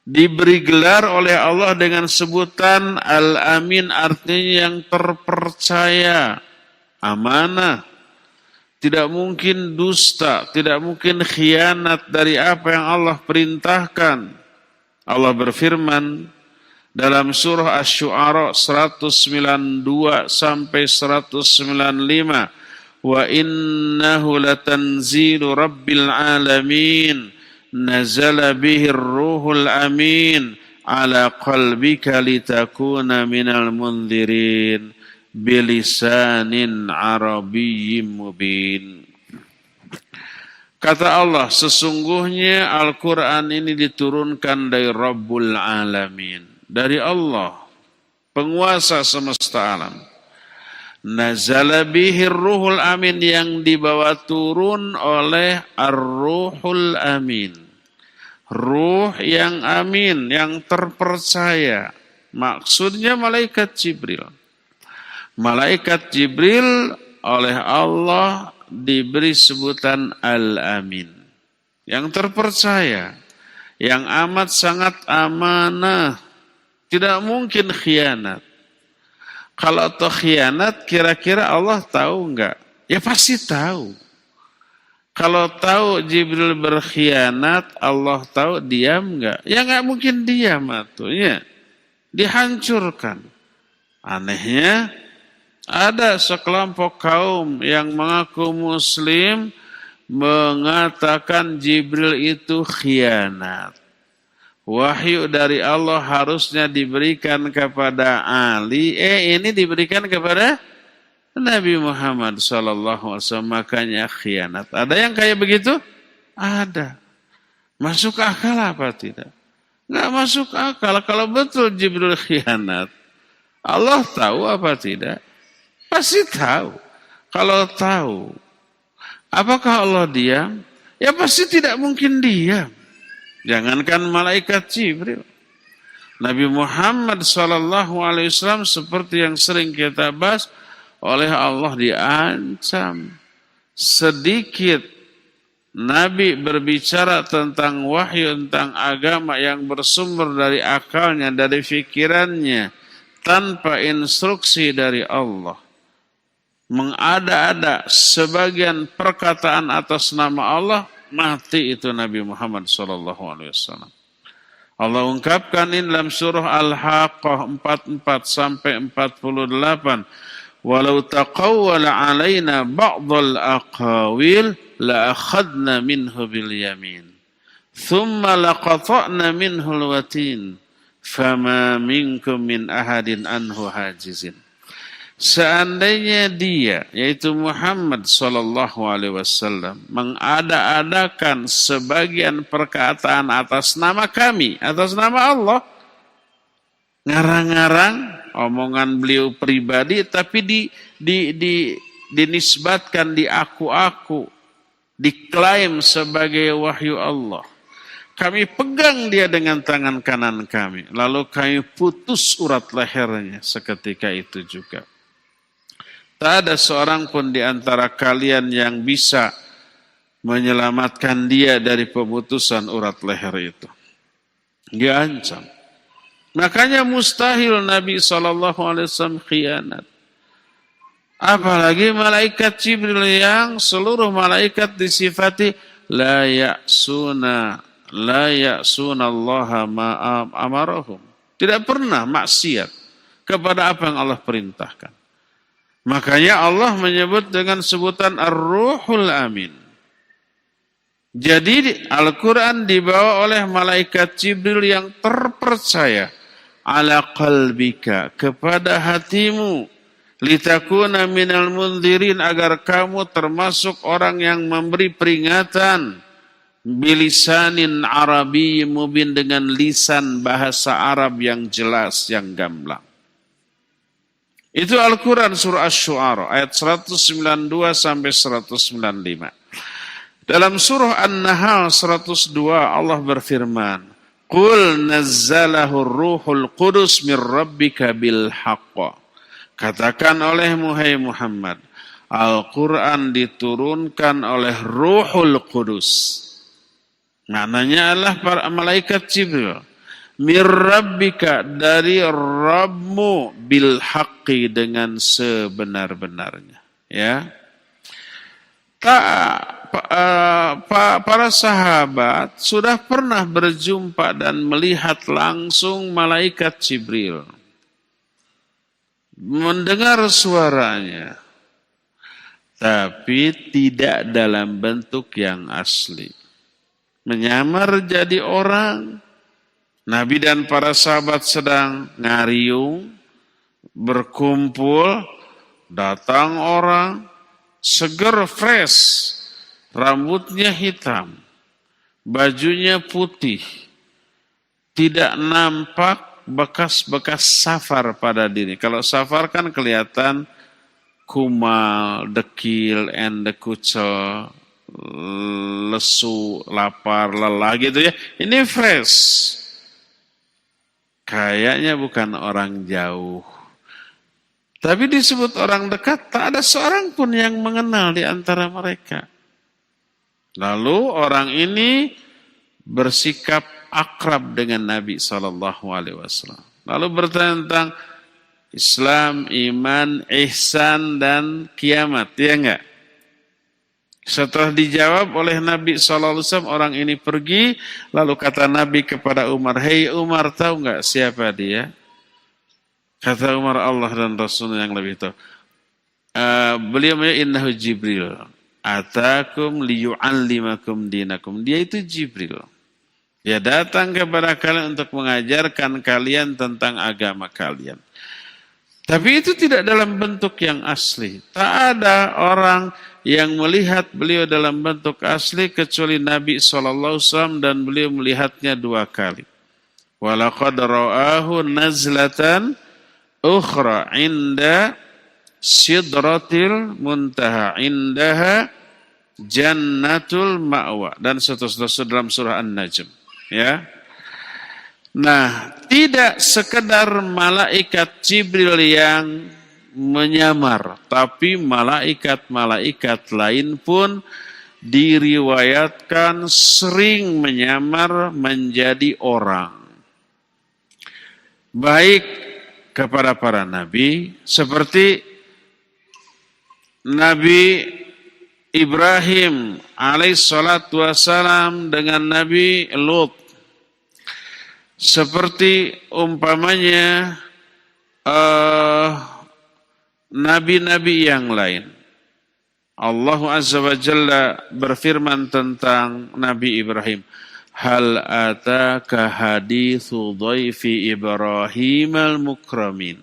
Diberi gelar oleh Allah dengan sebutan Al-Amin, artinya yang terpercaya, amanah, tidak mungkin dusta, tidak mungkin khianat dari apa yang Allah perintahkan. Allah berfirman dalam surah Asy-Syu'ara 192 sampai 195, wa innahu latanzilu rabbil alamin nazala bihir ruhul amin ala qalbika litakuna minal munzirin bilisanin arabiyyin mubin. Kata Allah, sesungguhnya Al-Quran ini diturunkan dari Rabbul Alamin, dari Allah, penguasa semesta alam. Nazala bihir ruhul amin, yang dibawa turun oleh Ar-Ruhul Amin. Ruh yang amin, yang terpercaya. Maksudnya malaikat Jibril. Malaikat Jibril oleh Allah diberi sebutan Al-Amin. Yang terpercaya, yang amat sangat amanah. Tidak mungkin khianat. Kalau toh khianat, kira-kira Allah tahu enggak? Ya pasti tahu. Kalau tahu Jibril berkhianat, Allah tahu, diam enggak? Ya enggak mungkin diam atunya. Dihancurkan. Anehnya, ada sekelompok kaum yang mengaku muslim mengatakan Jibril itu khianat. Wahyu dari Allah harusnya diberikan kepada Ali, ini diberikan kepada Nabi Muhammad SAW, makanya khianat. Ada yang kayak begitu? Ada. Masuk akal apa tidak? Nggak masuk akal. Kalau betul Jibril khianat, Allah tahu apa tidak? Pasti tahu. Kalau tahu, apakah Allah diam? Ya pasti tidak mungkin diam. Jangankan malaikat Jibril, Nabi Muhammad SAW seperti yang sering kita bahas, oleh Allah diancam. Sedikit Nabi berbicara tentang wahyu, tentang agama yang bersumber dari akalnya, dari fikirannya, tanpa instruksi dari Allah, mengada-ada sebagian perkataan atas nama Allah, mati itu Nabi Muhammad SAW. Allah ungkapkan ini dalam surah Al-Haqqah 44 sampai 48. Walau taqawwala alaina ba'dal aqawil la akhadna minhu bil yamin. Thumma laqata'na minhu al-watin. Fama minkum min ahadin anhu hajizin. Seandainya dia, yaitu Muhammad SAW, mengada-adakan sebagian perkataan atas nama kami, atas nama Allah, ngarang-ngarang omongan beliau pribadi, tapi dinisbatkan, diaku-aku, diklaim sebagai wahyu Allah. Kami pegang dia dengan tangan kanan kami, lalu kami putus urat lehernya seketika itu juga. Tak ada seorang pun di antara kalian yang bisa menyelamatkan dia dari pemutusan urat leher itu. Dia ancam. Makanya mustahil Nabi SAW khianat. Apalagi malaikat Jibril yang seluruh malaikat disifati la ya'suna Allaha ma amarahum. Tidak pernah maksiat kepada apa yang Allah perintahkan. Makanya Allah menyebut dengan sebutan Ar-Ruhul Amin. Jadi Al-Quran dibawa oleh malaikat Jibril yang terpercaya ala qalbika, kepada hatimu, litakuna minal munzirin, agar kamu termasuk orang yang memberi peringatan, bilisanin Arabi mubin, dengan lisan bahasa Arab yang jelas, yang gamblang. Itu Al-Quran surah Asy-Syu'ara ayat 192 sampai 195. Dalam surah An-Nahl 102 Allah berfirman, Qul nazzalahu ruhul qudus min rabbika bil haqq. Katakan oleh Muhammad, Al-Quran diturunkan oleh Ruhul Qudus. Maknanya adalah para malaikat Jibril. Mir rabbika, dari Rabbmu, bil haqqi, dengan sebenar-benarnya. Ya. Para sahabat sudah pernah berjumpa dan melihat langsung malaikat Jibril. Mendengar suaranya. Tapi tidak dalam bentuk yang asli. Menyamar jadi orang. Nabi dan para sahabat sedang ngariung, berkumpul, datang orang, seger fresh, rambutnya hitam, bajunya putih, tidak nampak bekas-bekas safar pada diri. Kalau safar kan kelihatan kumal, dekil, kucel, lesu, lapar, lelah gitu ya. Ini fresh. Kayaknya bukan orang jauh. Tapi disebut orang dekat, tak ada seorang pun yang mengenal di antara mereka. Lalu orang ini bersikap akrab dengan Nabi SAW. Lalu bertanya tentang Islam, iman, ihsan, dan kiamat. Ya enggak? Setelah dijawab oleh Nabi SAW, orang ini pergi. Lalu kata Nabi kepada Umar, "Hei Umar, tahu enggak siapa dia?" Kata Umar, "Allah dan Rasulnya yang lebih tahu." Beliau menyebut, "Innahu Jibril. Atakum liyu'allimakum dinakum." Dia itu Jibril. Dia datang kepada kalian untuk mengajarkan kalian tentang agama kalian. Tapi itu tidak dalam bentuk yang asli. Tak ada orang yang melihat beliau dalam bentuk asli kecuali Nabi SAW dan beliau melihatnya 2 kali. Walaqad ra'ahu nazlatan ukhra inda sidratil muntaha indaha jannatul ma'wa dan seterusnya dalam surah An-Najm. Ya. Nah, tidak sekedar malaikat Jibril yang menyamar, tapi malaikat-malaikat lain pun diriwayatkan sering menyamar menjadi orang. Baik kepada para nabi, seperti Nabi Ibrahim alaihissalatu wassalam dengan Nabi Lut. Seperti umpamanya nabi-nabi yang lain. Allah Azza wa Jalla berfirman tentang Nabi Ibrahim. Hal ataka hadithu dhaifi Ibrahim al-mukramin.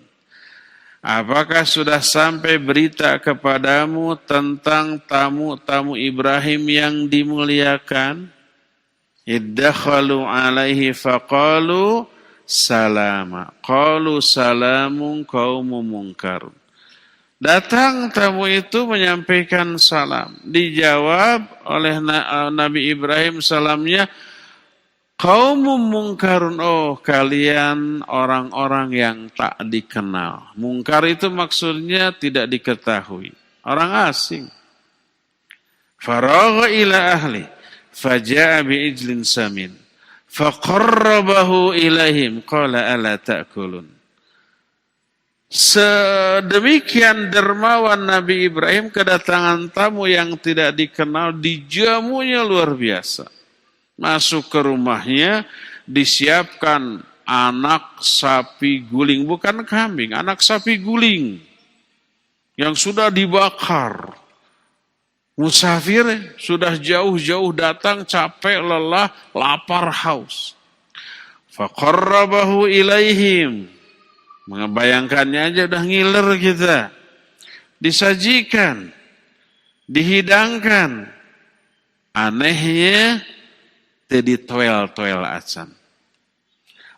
Apakah sudah sampai berita kepadamu tentang tamu-tamu Ibrahim yang dimuliakan? Iddakhalu alaihi faqalu salama. Qalu salamun qaumun munkar. Datang tamu itu menyampaikan salam. Dijawab oleh Nabi Ibrahim salamnya, qaumun munkarun. Oh, kalian orang-orang yang tak dikenal. Mungkar itu maksudnya tidak diketahui. Orang asing. Faragha ila ahli. Faja'a bi'ijlin samin. Faqarrabahu ilaihim. Qala ala ta'kulun. Sedemikian dermawan Nabi Ibrahim, kedatangan tamu yang tidak dikenal, dijamunya luar biasa. Masuk ke rumahnya, disiapkan anak sapi guling. Bukan kambing, anak sapi guling. Yang sudah dibakar. Musafir sudah jauh-jauh datang, capek, lelah, lapar, haus. Faqarrabahu ilaihim. Mengebayangkannya aja udah ngiler kita. Disajikan, dihidangkan. Anehnya, jadi toel-toel acan.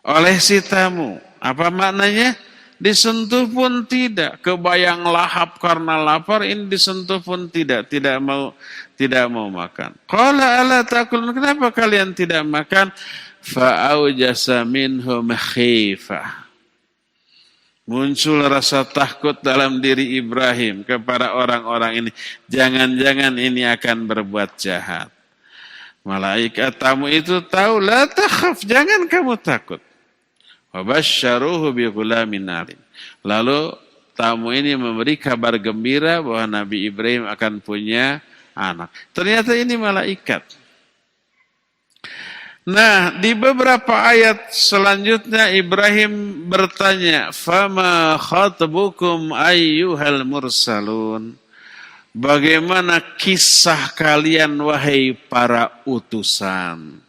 Oleh si tamu. Apa maknanya? Disentuh pun tidak, kebayang lahap karena lapar, ini disentuh pun tidak mau makan. Qala ala ta'kulun, kenapa kalian tidak makan? Fa'aujasa minhum khifah. Muncul rasa takut dalam diri Ibrahim kepada orang-orang ini. Jangan-jangan ini akan berbuat jahat. Malaikat tamu itu tahu, la takhaf, jangan kamu takut. Wabasyaruhu bighulamin alim. Lalu tamu ini memberi kabar gembira bahwa Nabi Ibrahim akan punya anak. Ternyata ini malaikat. Nah, di beberapa ayat selanjutnya Ibrahim bertanya, "Fama khatbukum ayyuhal mursalun?" Bagaimana kisah kalian wahai para utusan?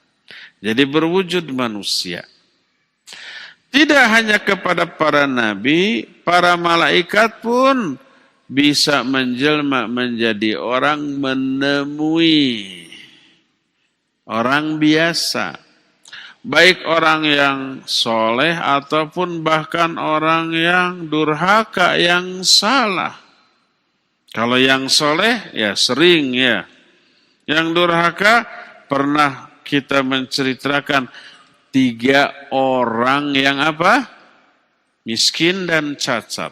Jadi berwujud manusia. Tidak hanya kepada para nabi, para malaikat pun bisa menjelma menjadi orang menemui orang biasa. Baik orang yang soleh ataupun bahkan orang yang durhaka, yang salah. Kalau yang soleh ya sering ya. Yang durhaka pernah kita menceritakan 3 orang yang apa? Miskin dan cacat.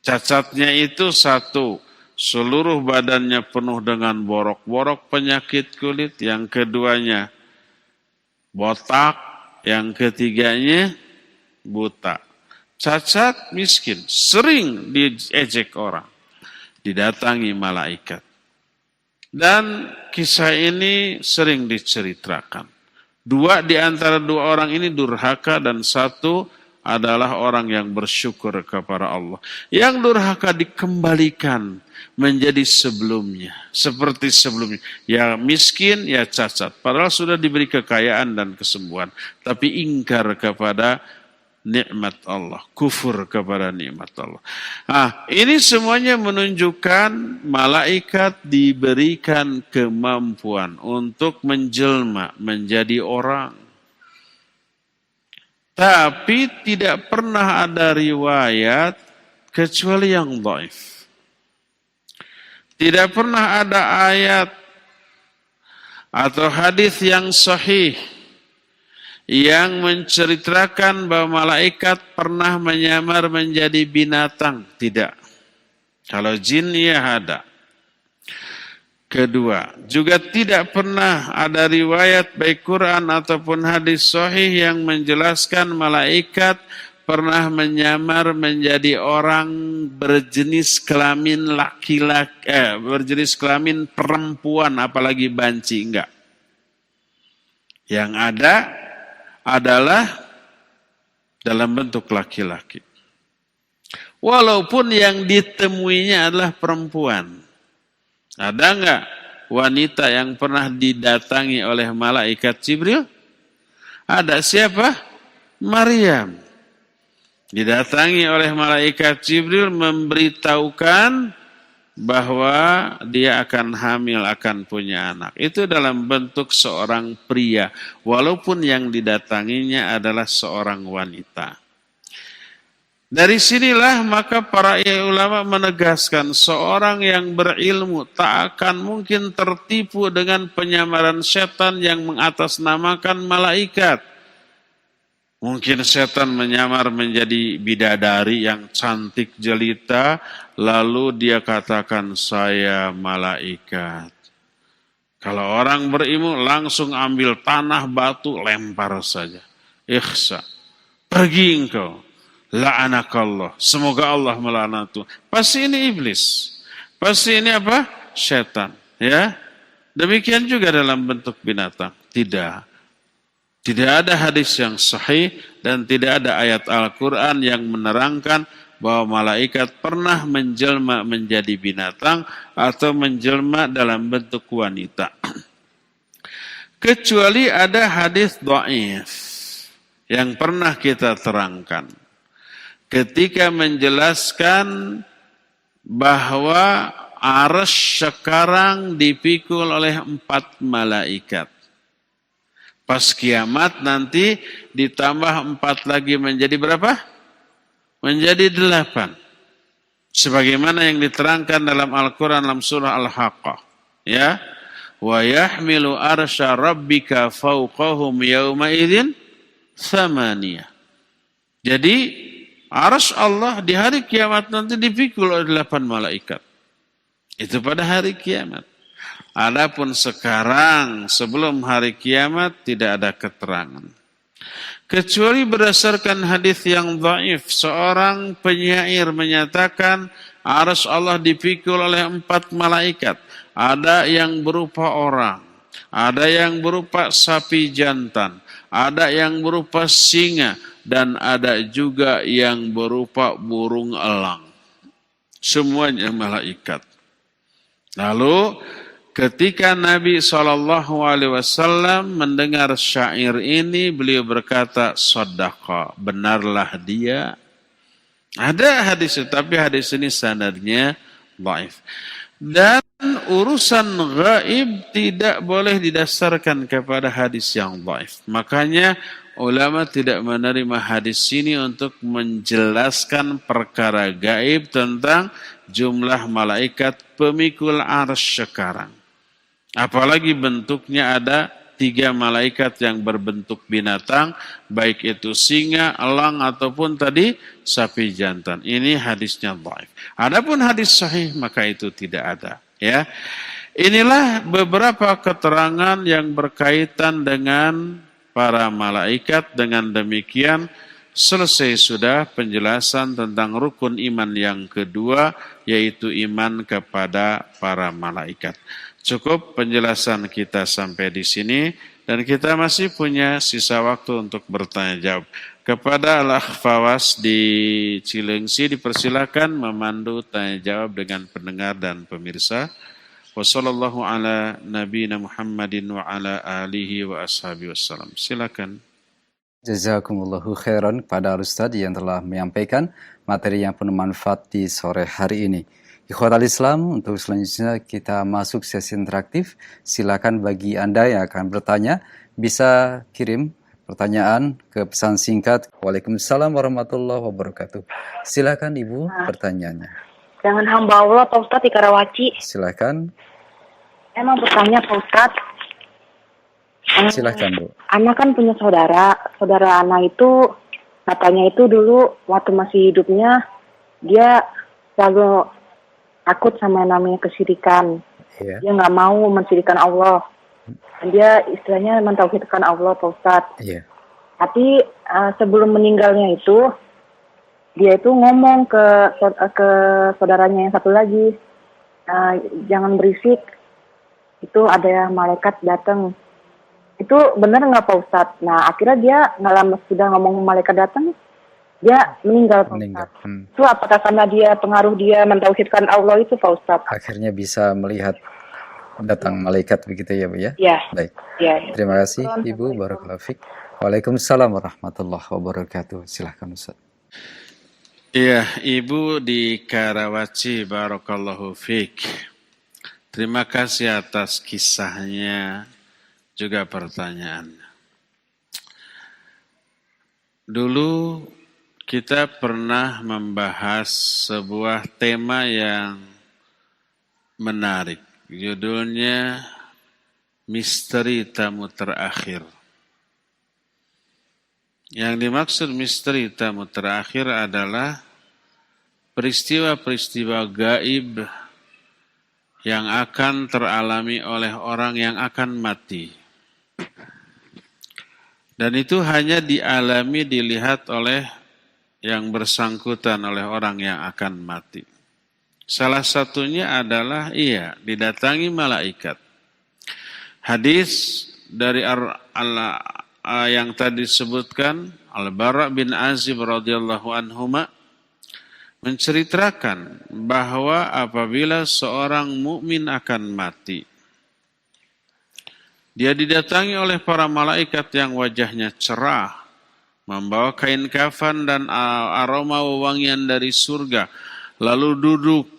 Cacatnya itu 1, seluruh badannya penuh dengan borok-borok penyakit kulit. Yang keduanya botak. Yang ketiganya buta. Cacat, miskin, sering diejek orang. Didatangi malaikat. Dan kisah ini sering diceritakan. 2 di antara 2 orang ini durhaka dan 1 adalah orang yang bersyukur kepada Allah. Yang durhaka dikembalikan menjadi sebelumnya. Seperti sebelumnya. Ya miskin, ya cacat. Padahal sudah diberi kekayaan dan kesembuhan. Tapi ingkar kepada nikmat Allah, kufur kepada nikmat Allah. Nah, ini semuanya menunjukkan malaikat diberikan kemampuan untuk menjelma menjadi orang. Tapi tidak pernah ada riwayat kecuali yang dhaif. Tidak pernah ada ayat atau hadis yang sahih yang menceritakan bahwa malaikat pernah menyamar menjadi binatang. Tidak. Kalau jin ya ada. Kedua, juga tidak pernah ada riwayat baik Quran ataupun hadis sahih yang menjelaskan malaikat pernah menyamar menjadi orang berjenis kelamin laki-laki, berjenis kelamin perempuan, apalagi banci, enggak. Yang ada adalah dalam bentuk laki-laki. Walaupun yang ditemuinya adalah perempuan. Ada enggak wanita yang pernah didatangi oleh malaikat Jibril? Ada. Siapa? Maryam. Didatangi oleh malaikat Jibril memberitahukan bahwa dia akan hamil, akan punya anak. Itu dalam bentuk seorang pria, walaupun yang didatanginya adalah seorang wanita. Dari sinilah maka para ulama menegaskan seorang yang berilmu tak akan mungkin tertipu dengan penyamaran setan yang mengatasnamakan malaikat. Mungkin setan menyamar menjadi bidadari yang cantik jelita, lalu dia katakan saya malaikat. Kalau orang berilmu langsung ambil tanah batu lempar saja. Ikhsa. Pergi engkau. La'anakallah. Semoga Allah melaknatmu. Pasti ini iblis. Pasti ini apa? Setan. Ya. Demikian juga dalam bentuk binatang. Tidak. Tidak ada hadis yang sahih dan tidak ada ayat Al-Quran yang menerangkan bahwa malaikat pernah menjelma menjadi binatang atau menjelma dalam bentuk wanita. Kecuali ada hadis dhaif yang pernah kita terangkan. Ketika menjelaskan bahwa arsy sekarang dipikul oleh 4 malaikat. Pas kiamat nanti ditambah 4 lagi menjadi berapa? Menjadi 8. Sebagaimana yang diterangkan dalam Al-Quran dalam surah Al-Haqqah. Ya. Wa yahmilu arsya rabbika fawqahum yawma idzin thamaniyah. Jadi arsy Allah di hari kiamat nanti dipikul oleh 8 malaikat. Itu pada hari kiamat. Adapun sekarang sebelum hari kiamat tidak ada keterangan. Kecuali berdasarkan hadis yang dhaif, seorang penyair menyatakan arsy Allah dipikul oleh 4 malaikat. ada yang berupa orang, ada yang berupa sapi jantan, ada yang berupa singa, dan ada juga yang berupa burung elang. Semuanya malaikat. Lalu ketika Nabi SAW mendengar syair ini, beliau berkata, "Shadaqa, benarlah dia." Ada hadis, tapi hadis ini sanadnya dhaif. Dan urusan gaib tidak boleh didasarkan kepada hadis yang dhaif. Makanya ulama tidak menerima hadis ini untuk menjelaskan perkara gaib tentang jumlah malaikat pemikul arsy sekarang. Apalagi bentuknya ada 3 malaikat yang berbentuk binatang, baik itu singa, elang, ataupun tadi sapi jantan. Ini hadisnya dhaif. Adapun hadis sahih, maka itu tidak ada. Ya, inilah beberapa keterangan yang berkaitan dengan para malaikat. Dengan demikian selesai sudah penjelasan tentang rukun iman yang kedua, yaitu iman kepada para malaikat. Cukup penjelasan kita sampai di sini, dan kita masih punya sisa waktu untuk bertanya jawab. Kepada Al-Akh Fawas di Cilengsi dipersilakan memandu tanya jawab dengan pendengar dan pemirsa. Wassallallahu ala nabiyina Muhammadin wa ala alihi wa ashabihi wassalam. Silakan. Jazakumullahu khairan kepada Ustadz yang telah menyampaikan materi yang penuh manfaat di sore hari ini. Ikhwatal Islam, untuk selanjutnya kita masuk sesi interaktif. Silakan bagi Anda yang akan bertanya, bisa kirim pertanyaan ke pesan singkat. Waalaikumsalam warahmatullahi wabarakatuh. Silakan Ibu pertanyaannya. Dengan hamba Allah Pak Ustadz di Karawaci. Silakan. Emang bertanya Pak Ustadz. Silakan Bu. Anak kan punya saudara. Saudara anak itu katanya itu dulu waktu masih hidupnya dia selalu takut sama yang namanya kesyirikan. Yeah. Dia nggak mau mensyirikan Allah. Dan dia istilahnya mentauhidkan Allah Pak Ustadz. Yeah. Tapi sebelum meninggalnya itu, dia itu ngomong ke saudaranya yang satu lagi, jangan berisik. Itu ada malaikat datang. Itu benar nggak Pak Ustadz? Nah akhirnya dia nggak lama sudah ngomong malaikat datang, dia meninggal Pak Ustadz. Itu apakah karena pengaruh dia mentauhidkan Allah itu Pak Ustadz? Akhirnya bisa melihat datang malaikat begitu ya Bu ya? Iya. Baik. Ya. Terima kasih Ibu, barakallahu fiik. Waalaikumsalam warahmatullahi wabarakatuh. Silahkan Ustaz. Iya, Ibu di Karawaci, barakallahu fiik. Terima kasih atas kisahnya, juga pertanyaannya. Dulu kita pernah membahas sebuah tema yang menarik. Judulnya Misteri Tamu Terakhir. Yang dimaksud misteri tamu terakhir adalah peristiwa-peristiwa gaib yang akan teralami oleh orang yang akan mati. Dan itu hanya dialami, dilihat oleh yang bersangkutan, oleh orang yang akan mati. Salah satunya adalah didatangi malaikat. Hadis dari yang tadi disebutkan, Al-Bara' bin Azib radhiyallahu anhuma menceritakan bahwa apabila seorang mukmin akan mati, dia didatangi oleh para malaikat yang wajahnya cerah, membawa kain kafan dan aroma wewangian dari surga, lalu duduk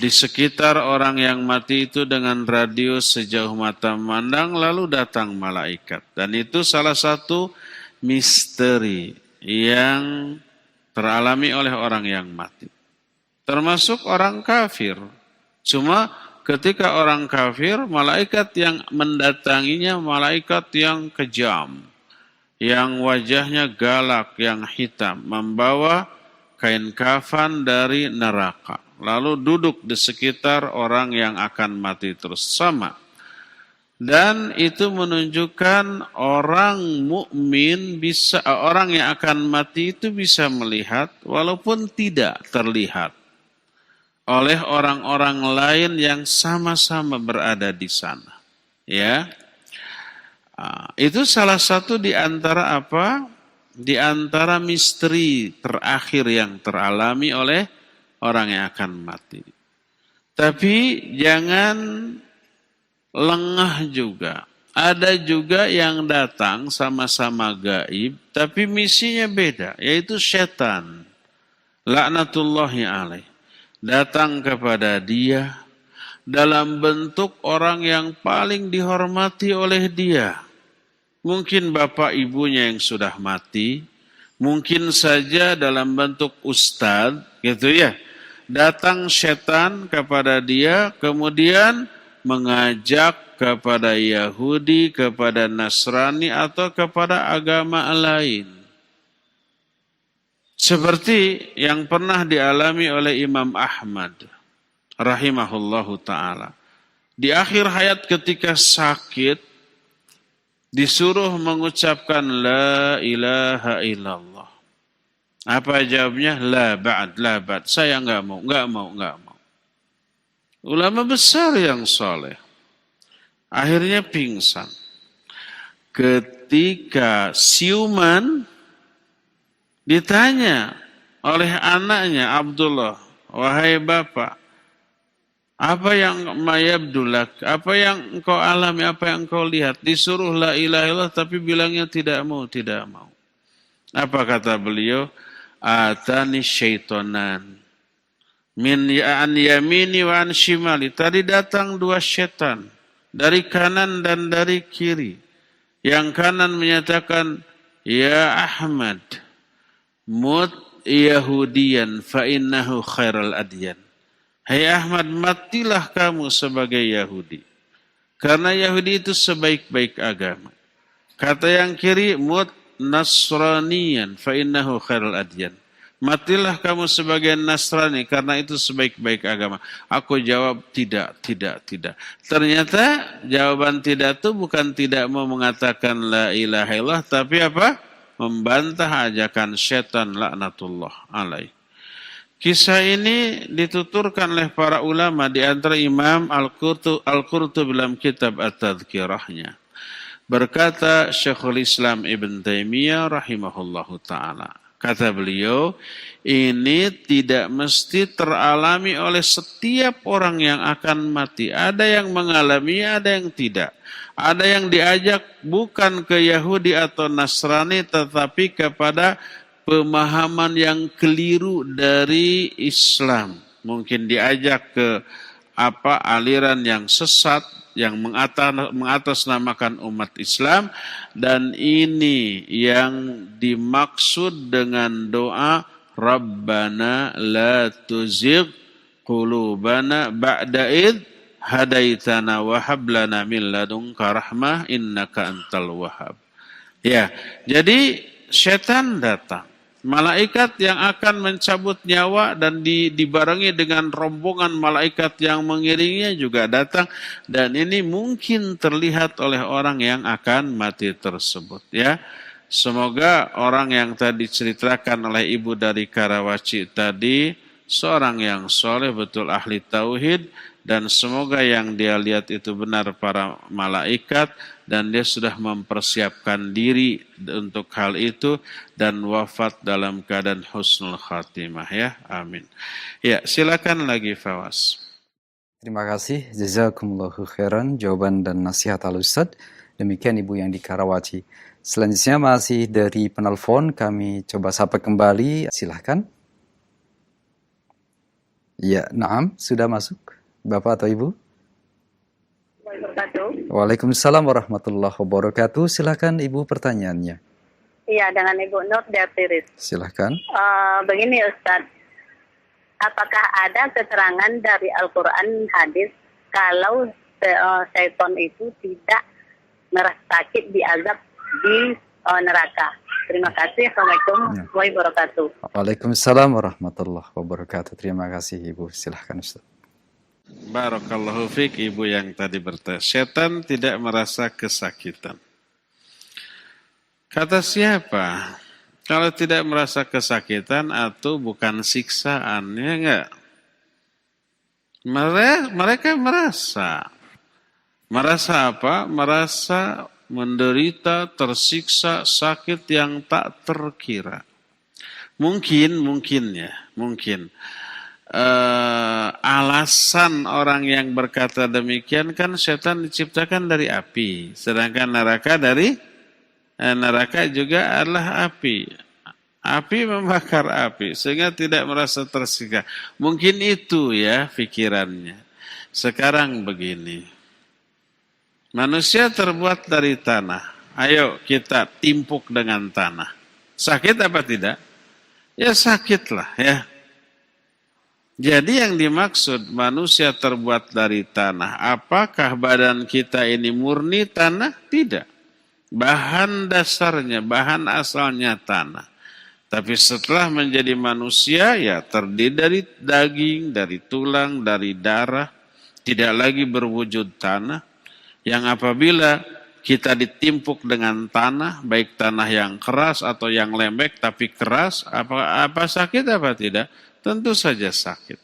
di sekitar orang yang mati itu dengan radius sejauh mata memandang, lalu datang malaikat. Dan itu salah satu misteri yang teralami oleh orang yang mati. Termasuk orang kafir. Cuma ketika orang kafir, malaikat yang mendatanginya malaikat yang kejam, yang wajahnya galak, yang hitam, membawa kain kafan dari neraka. Lalu duduk di sekitar orang yang akan mati terus sama. Dan itu menunjukkan orang mukmin bisa, orang yang akan mati itu bisa melihat walaupun tidak terlihat. oleh orang-orang lain yang sama-sama berada di sana. Ya, itu salah satu di antara apa? Di antara misteri terakhir yang teralami oleh orang yang akan mati. Tapi jangan lengah juga. Ada juga yang datang sama-sama gaib, tapi misinya beda, yaitu setan. Laknatullahi alaih. Datang kepada dia dalam bentuk orang yang paling dihormati oleh dia. Mungkin bapak ibunya yang sudah mati, mungkin saja dalam bentuk ustadz, gitu ya. Datang setan kepada dia, kemudian mengajak kepada Yahudi, kepada Nasrani, atau kepada agama lain. Seperti yang pernah dialami oleh Imam Ahmad, rahimahullahu ta'ala. Di akhir hayat ketika sakit, disuruh mengucapkan La ilaha illallah. Apa jawabnya? La ba'd. Saya enggak mau. Ulama besar yang soleh. Akhirnya pingsan. Ketika siuman, ditanya oleh anaknya Abdullah, wahai bapak, apa yang mayabdulak, apa yang engkau alami, apa yang engkau lihat? Disuruh la ilaha illallah tapi bilangnya tidak mau. Apa kata beliau? Atani syaitonan min an yamini wa an shimali. Tadi datang dua setan dari kanan dan dari kiri. Yang kanan menyatakan, ya Ahmad, mut Yahudiyan fa innahu khairal adyan. Hai Ahmad, matilah kamu sebagai Yahudi. Karena Yahudi itu sebaik-baik agama. Kata yang kiri, mut Nasraniyan fa innahu khairal adyan. Matilah kamu sebagai Nasrani karena itu sebaik-baik agama. Aku jawab tidak. Ternyata jawaban tidak itu bukan tidak mau mengatakan la ilaha illallah, tapi apa? Membantah ajakan setan laknatullah alaih. Kisah ini dituturkan oleh para ulama di antara Imam Al-Qurtubi dalam kitab At-Tadhkirahnya. Berkata Syekhul Islam Ibn Taimiyah rahimahullahu ta'ala. Kata beliau, ini tidak mesti teralami oleh setiap orang yang akan mati. Ada yang mengalami, ada yang tidak. Ada yang diajak bukan ke Yahudi atau Nasrani, tetapi kepada pemahaman yang keliru dari Islam. Mungkin diajak ke aliran yang sesat, yang mengatasnamakan umat Islam, dan ini yang dimaksud dengan doa Rabbana la tuzigh qulubana ba'da id hadaitana wa hab lana min ladunka rahmah innaka antal wahhab. Ya, jadi setan datang. Malaikat yang akan mencabut nyawa dan dibarengi dengan rombongan malaikat yang mengiringinya juga datang, dan ini mungkin terlihat oleh orang yang akan mati tersebut, ya. Semoga orang yang tadi diceritakan oleh ibu dari Karawaci tadi seorang yang soleh, betul ahli tauhid, dan semoga yang dia lihat itu benar para malaikat dan dia sudah mempersiapkan diri untuk hal itu dan wafat dalam keadaan husnul khatimah, ya. Amin. Ya, silakan lagi Fawaz. Terima kasih, jazakumullahu khairan jawaban dan nasihat Al-Ustadz. Demikian ibu yang di Karawaci. Selanjutnya masih dari penelpon, kami coba sapa kembali. Silahkan. Ya, naam, sudah masuk Bapak atau Ibu? Waalaikumsalam warahmatullahi wabarakatuh. Silakan Ibu pertanyaannya. Iya, dengan Ibu Nur Dapiris. Silakan. Begini Ustadz, apakah ada keterangan dari Al-Quran hadis kalau syaitan itu tidak merasa sakit diazab di neraka? Terima kasih. Assalamualaikum warahmatullahi wabarakatuh. Waalaikumsalam warahmatullahi wabarakatuh. Terima kasih Ibu. Silakan Ustaz. Barakallahu fiik ibu yang tadi bertanya. Setan tidak merasa kesakitan. Kata siapa? Kalau tidak merasa kesakitan atau bukan siksaan, ya enggak? Mereka merasa apa? Merasa menderita, tersiksa, sakit yang tak terkira. Mungkin alasan orang yang berkata demikian kan setan diciptakan dari api, sedangkan neraka juga adalah api. Api membakar api sehingga tidak merasa tersiksa. Mungkin itu ya pikirannya. Sekarang begini. Manusia terbuat dari tanah. Ayo kita timpuk dengan tanah. Sakit apa tidak? Ya sakitlah ya. Jadi yang dimaksud manusia terbuat dari tanah. Apakah badan kita ini murni tanah? Tidak. Bahan dasarnya, bahan asalnya tanah. Tapi setelah menjadi manusia ya terdiri dari daging, dari tulang, dari darah. Tidak lagi berwujud tanah. Yang apabila kita ditimpuk dengan tanah, baik tanah yang keras atau yang lembek tapi keras, apa sakit apa tidak? Tentu saja sakit.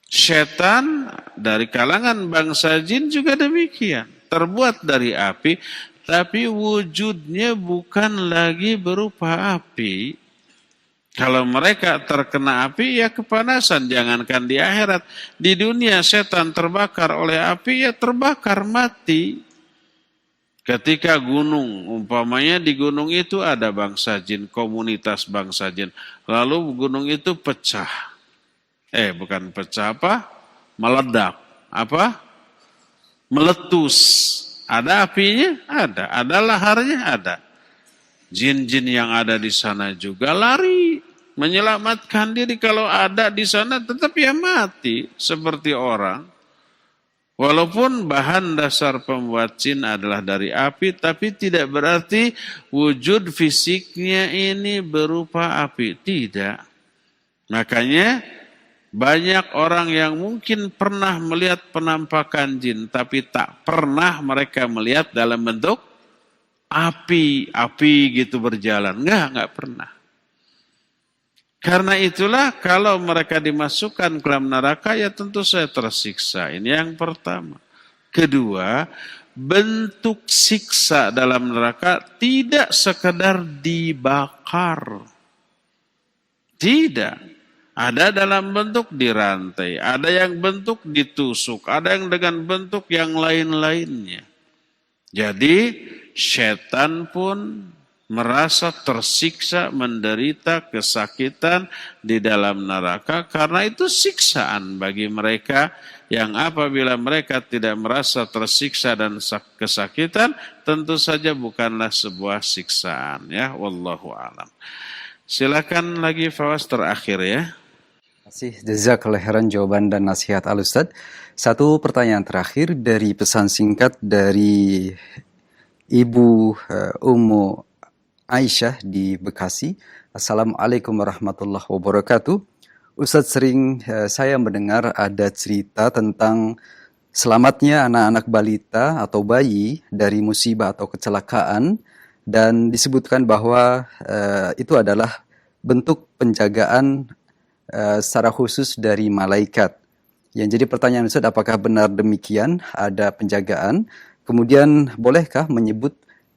Setan dari kalangan bangsa jin juga demikian. Terbuat dari api, tapi wujudnya bukan lagi berupa api. Kalau mereka terkena api, ya kepanasan. Jangankan di akhirat. Di dunia setan terbakar oleh api, ya terbakar mati. Ketika gunung, umpamanya di gunung itu ada bangsa jin, komunitas bangsa jin. Lalu gunung itu pecah. Bukan pecah apa? Meledak. Apa? Meletus. Ada apinya? Ada. Ada laharnya? Ada. Jin-jin yang ada di sana juga lari. Menyelamatkan diri. Kalau ada di sana tetap ya mati. Seperti orang. Walaupun bahan dasar pembuat jin adalah dari api, tapi tidak berarti wujud fisiknya ini berupa api. Tidak. Makanya banyak orang yang mungkin pernah melihat penampakan jin, tapi tak pernah mereka melihat dalam bentuk api gitu berjalan. Enggak pernah. Karena itulah kalau mereka dimasukkan ke dalam neraka ya tentu saya tersiksa. Ini yang pertama. Kedua, bentuk siksa dalam neraka tidak sekedar dibakar. Tidak. Ada dalam bentuk dirantai, ada yang bentuk ditusuk, ada yang dengan bentuk yang lain-lainnya. Jadi setan pun merasa tersiksa, menderita kesakitan di dalam neraka karena itu siksaan bagi mereka yang apabila mereka tidak merasa tersiksa dan kesakitan tentu saja bukanlah sebuah siksaan ya. Wallahu a'lam. Silakan lagi Fawaz terakhir ya. Terima kasih jazakallahu khairan jawaban dan nasihat Al-Ustaz. Satu pertanyaan terakhir dari pesan singkat dari Ibu Ummu Aisyah di Bekasi. Assalamualaikum warahmatullahi wabarakatuh. Ustaz, sering saya mendengar ada cerita tentang selamatnya anak-anak balita atau bayi dari musibah atau kecelakaan dan disebutkan bahwa itu adalah bentuk penjagaan secara khusus dari malaikat. Yang jadi pertanyaan Ustaz, apakah benar demikian ada penjagaan? Kemudian bolehkah menyebut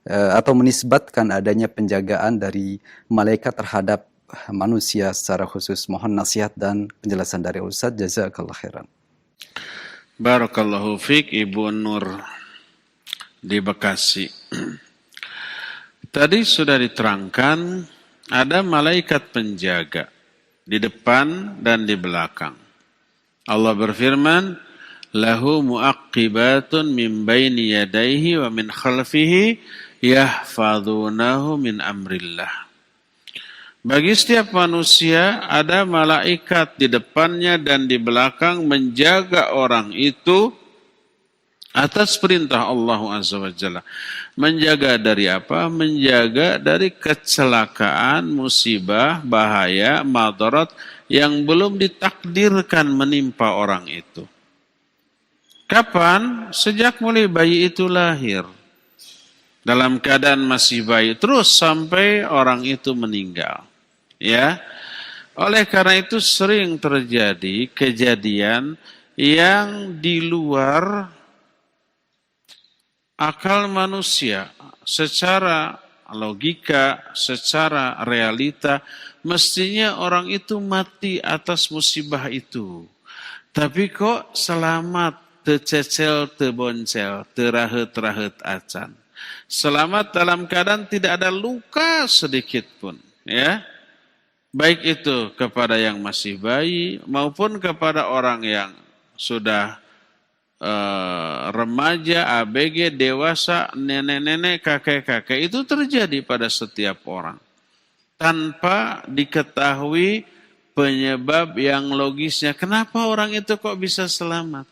atau menisbatkan adanya penjagaan dari malaikat terhadap manusia secara khusus? Mohon nasihat dan penjelasan dari Ustaz. Jazakallahu khairan. Barakallahu fiik Ibu Nur di Bekasi. Tadi sudah diterangkan ada malaikat penjaga di depan dan di belakang. Allah berfirman, lahu mu'aqqibatun min baini yadayhi wa min khalfihi yahfazunahu min amrillah. Bagi setiap manusia ada malaikat di depannya dan di belakang menjaga orang itu atas perintah Allah Azza wa Jalla. Menjaga dari apa? Menjaga dari kecelakaan, musibah, bahaya, madarat yang belum ditakdirkan menimpa orang itu. Kapan? Sejak mulai bayi itu lahir. Dalam keadaan masih bayi terus sampai orang itu meninggal. Ya. Oleh karena itu sering terjadi kejadian yang di luar akal manusia. Secara logika, secara realita, mestinya orang itu mati atas musibah itu. Tapi kok selamat, tececel, teboncel, terahet-rahet acan. Selamat dalam keadaan tidak ada luka sedikit pun. Ya, baik itu kepada yang masih bayi maupun kepada orang yang sudah remaja, ABG, dewasa, nenek-nenek, kakek-kakek. Itu terjadi pada setiap orang. Tanpa diketahui penyebab yang logisnya. Kenapa orang itu kok bisa selamat?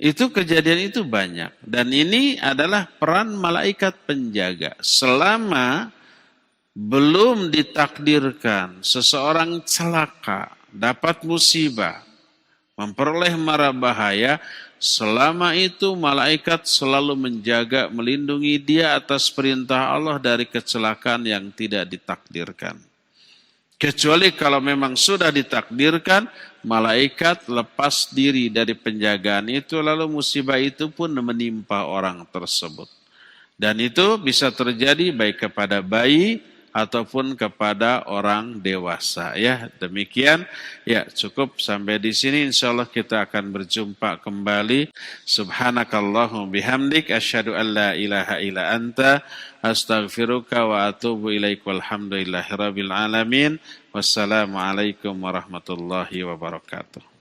Itu kejadian itu banyak. Dan ini adalah peran malaikat penjaga. Selama belum ditakdirkan seseorang celaka, dapat musibah, memperoleh mara bahaya, selama itu malaikat selalu menjaga, melindungi dia atas perintah Allah dari kecelakaan yang tidak ditakdirkan. Kecuali kalau memang sudah ditakdirkan, malaikat lepas diri dari penjagaan itu, lalu musibah itu pun menimpa orang tersebut. Dan itu bisa terjadi baik kepada bayi ataupun kepada orang dewasa. Ya, demikian. Ya, cukup sampai di sini. Insyaallah kita akan berjumpa kembali. Subhanakallahumma bihamdik asyhadu an la ilaha illa anta astaghfiruka wa atubu ilaik. Walhamdulillahirabbil alamin. Wassalamualaikum warahmatullahi wabarakatuh.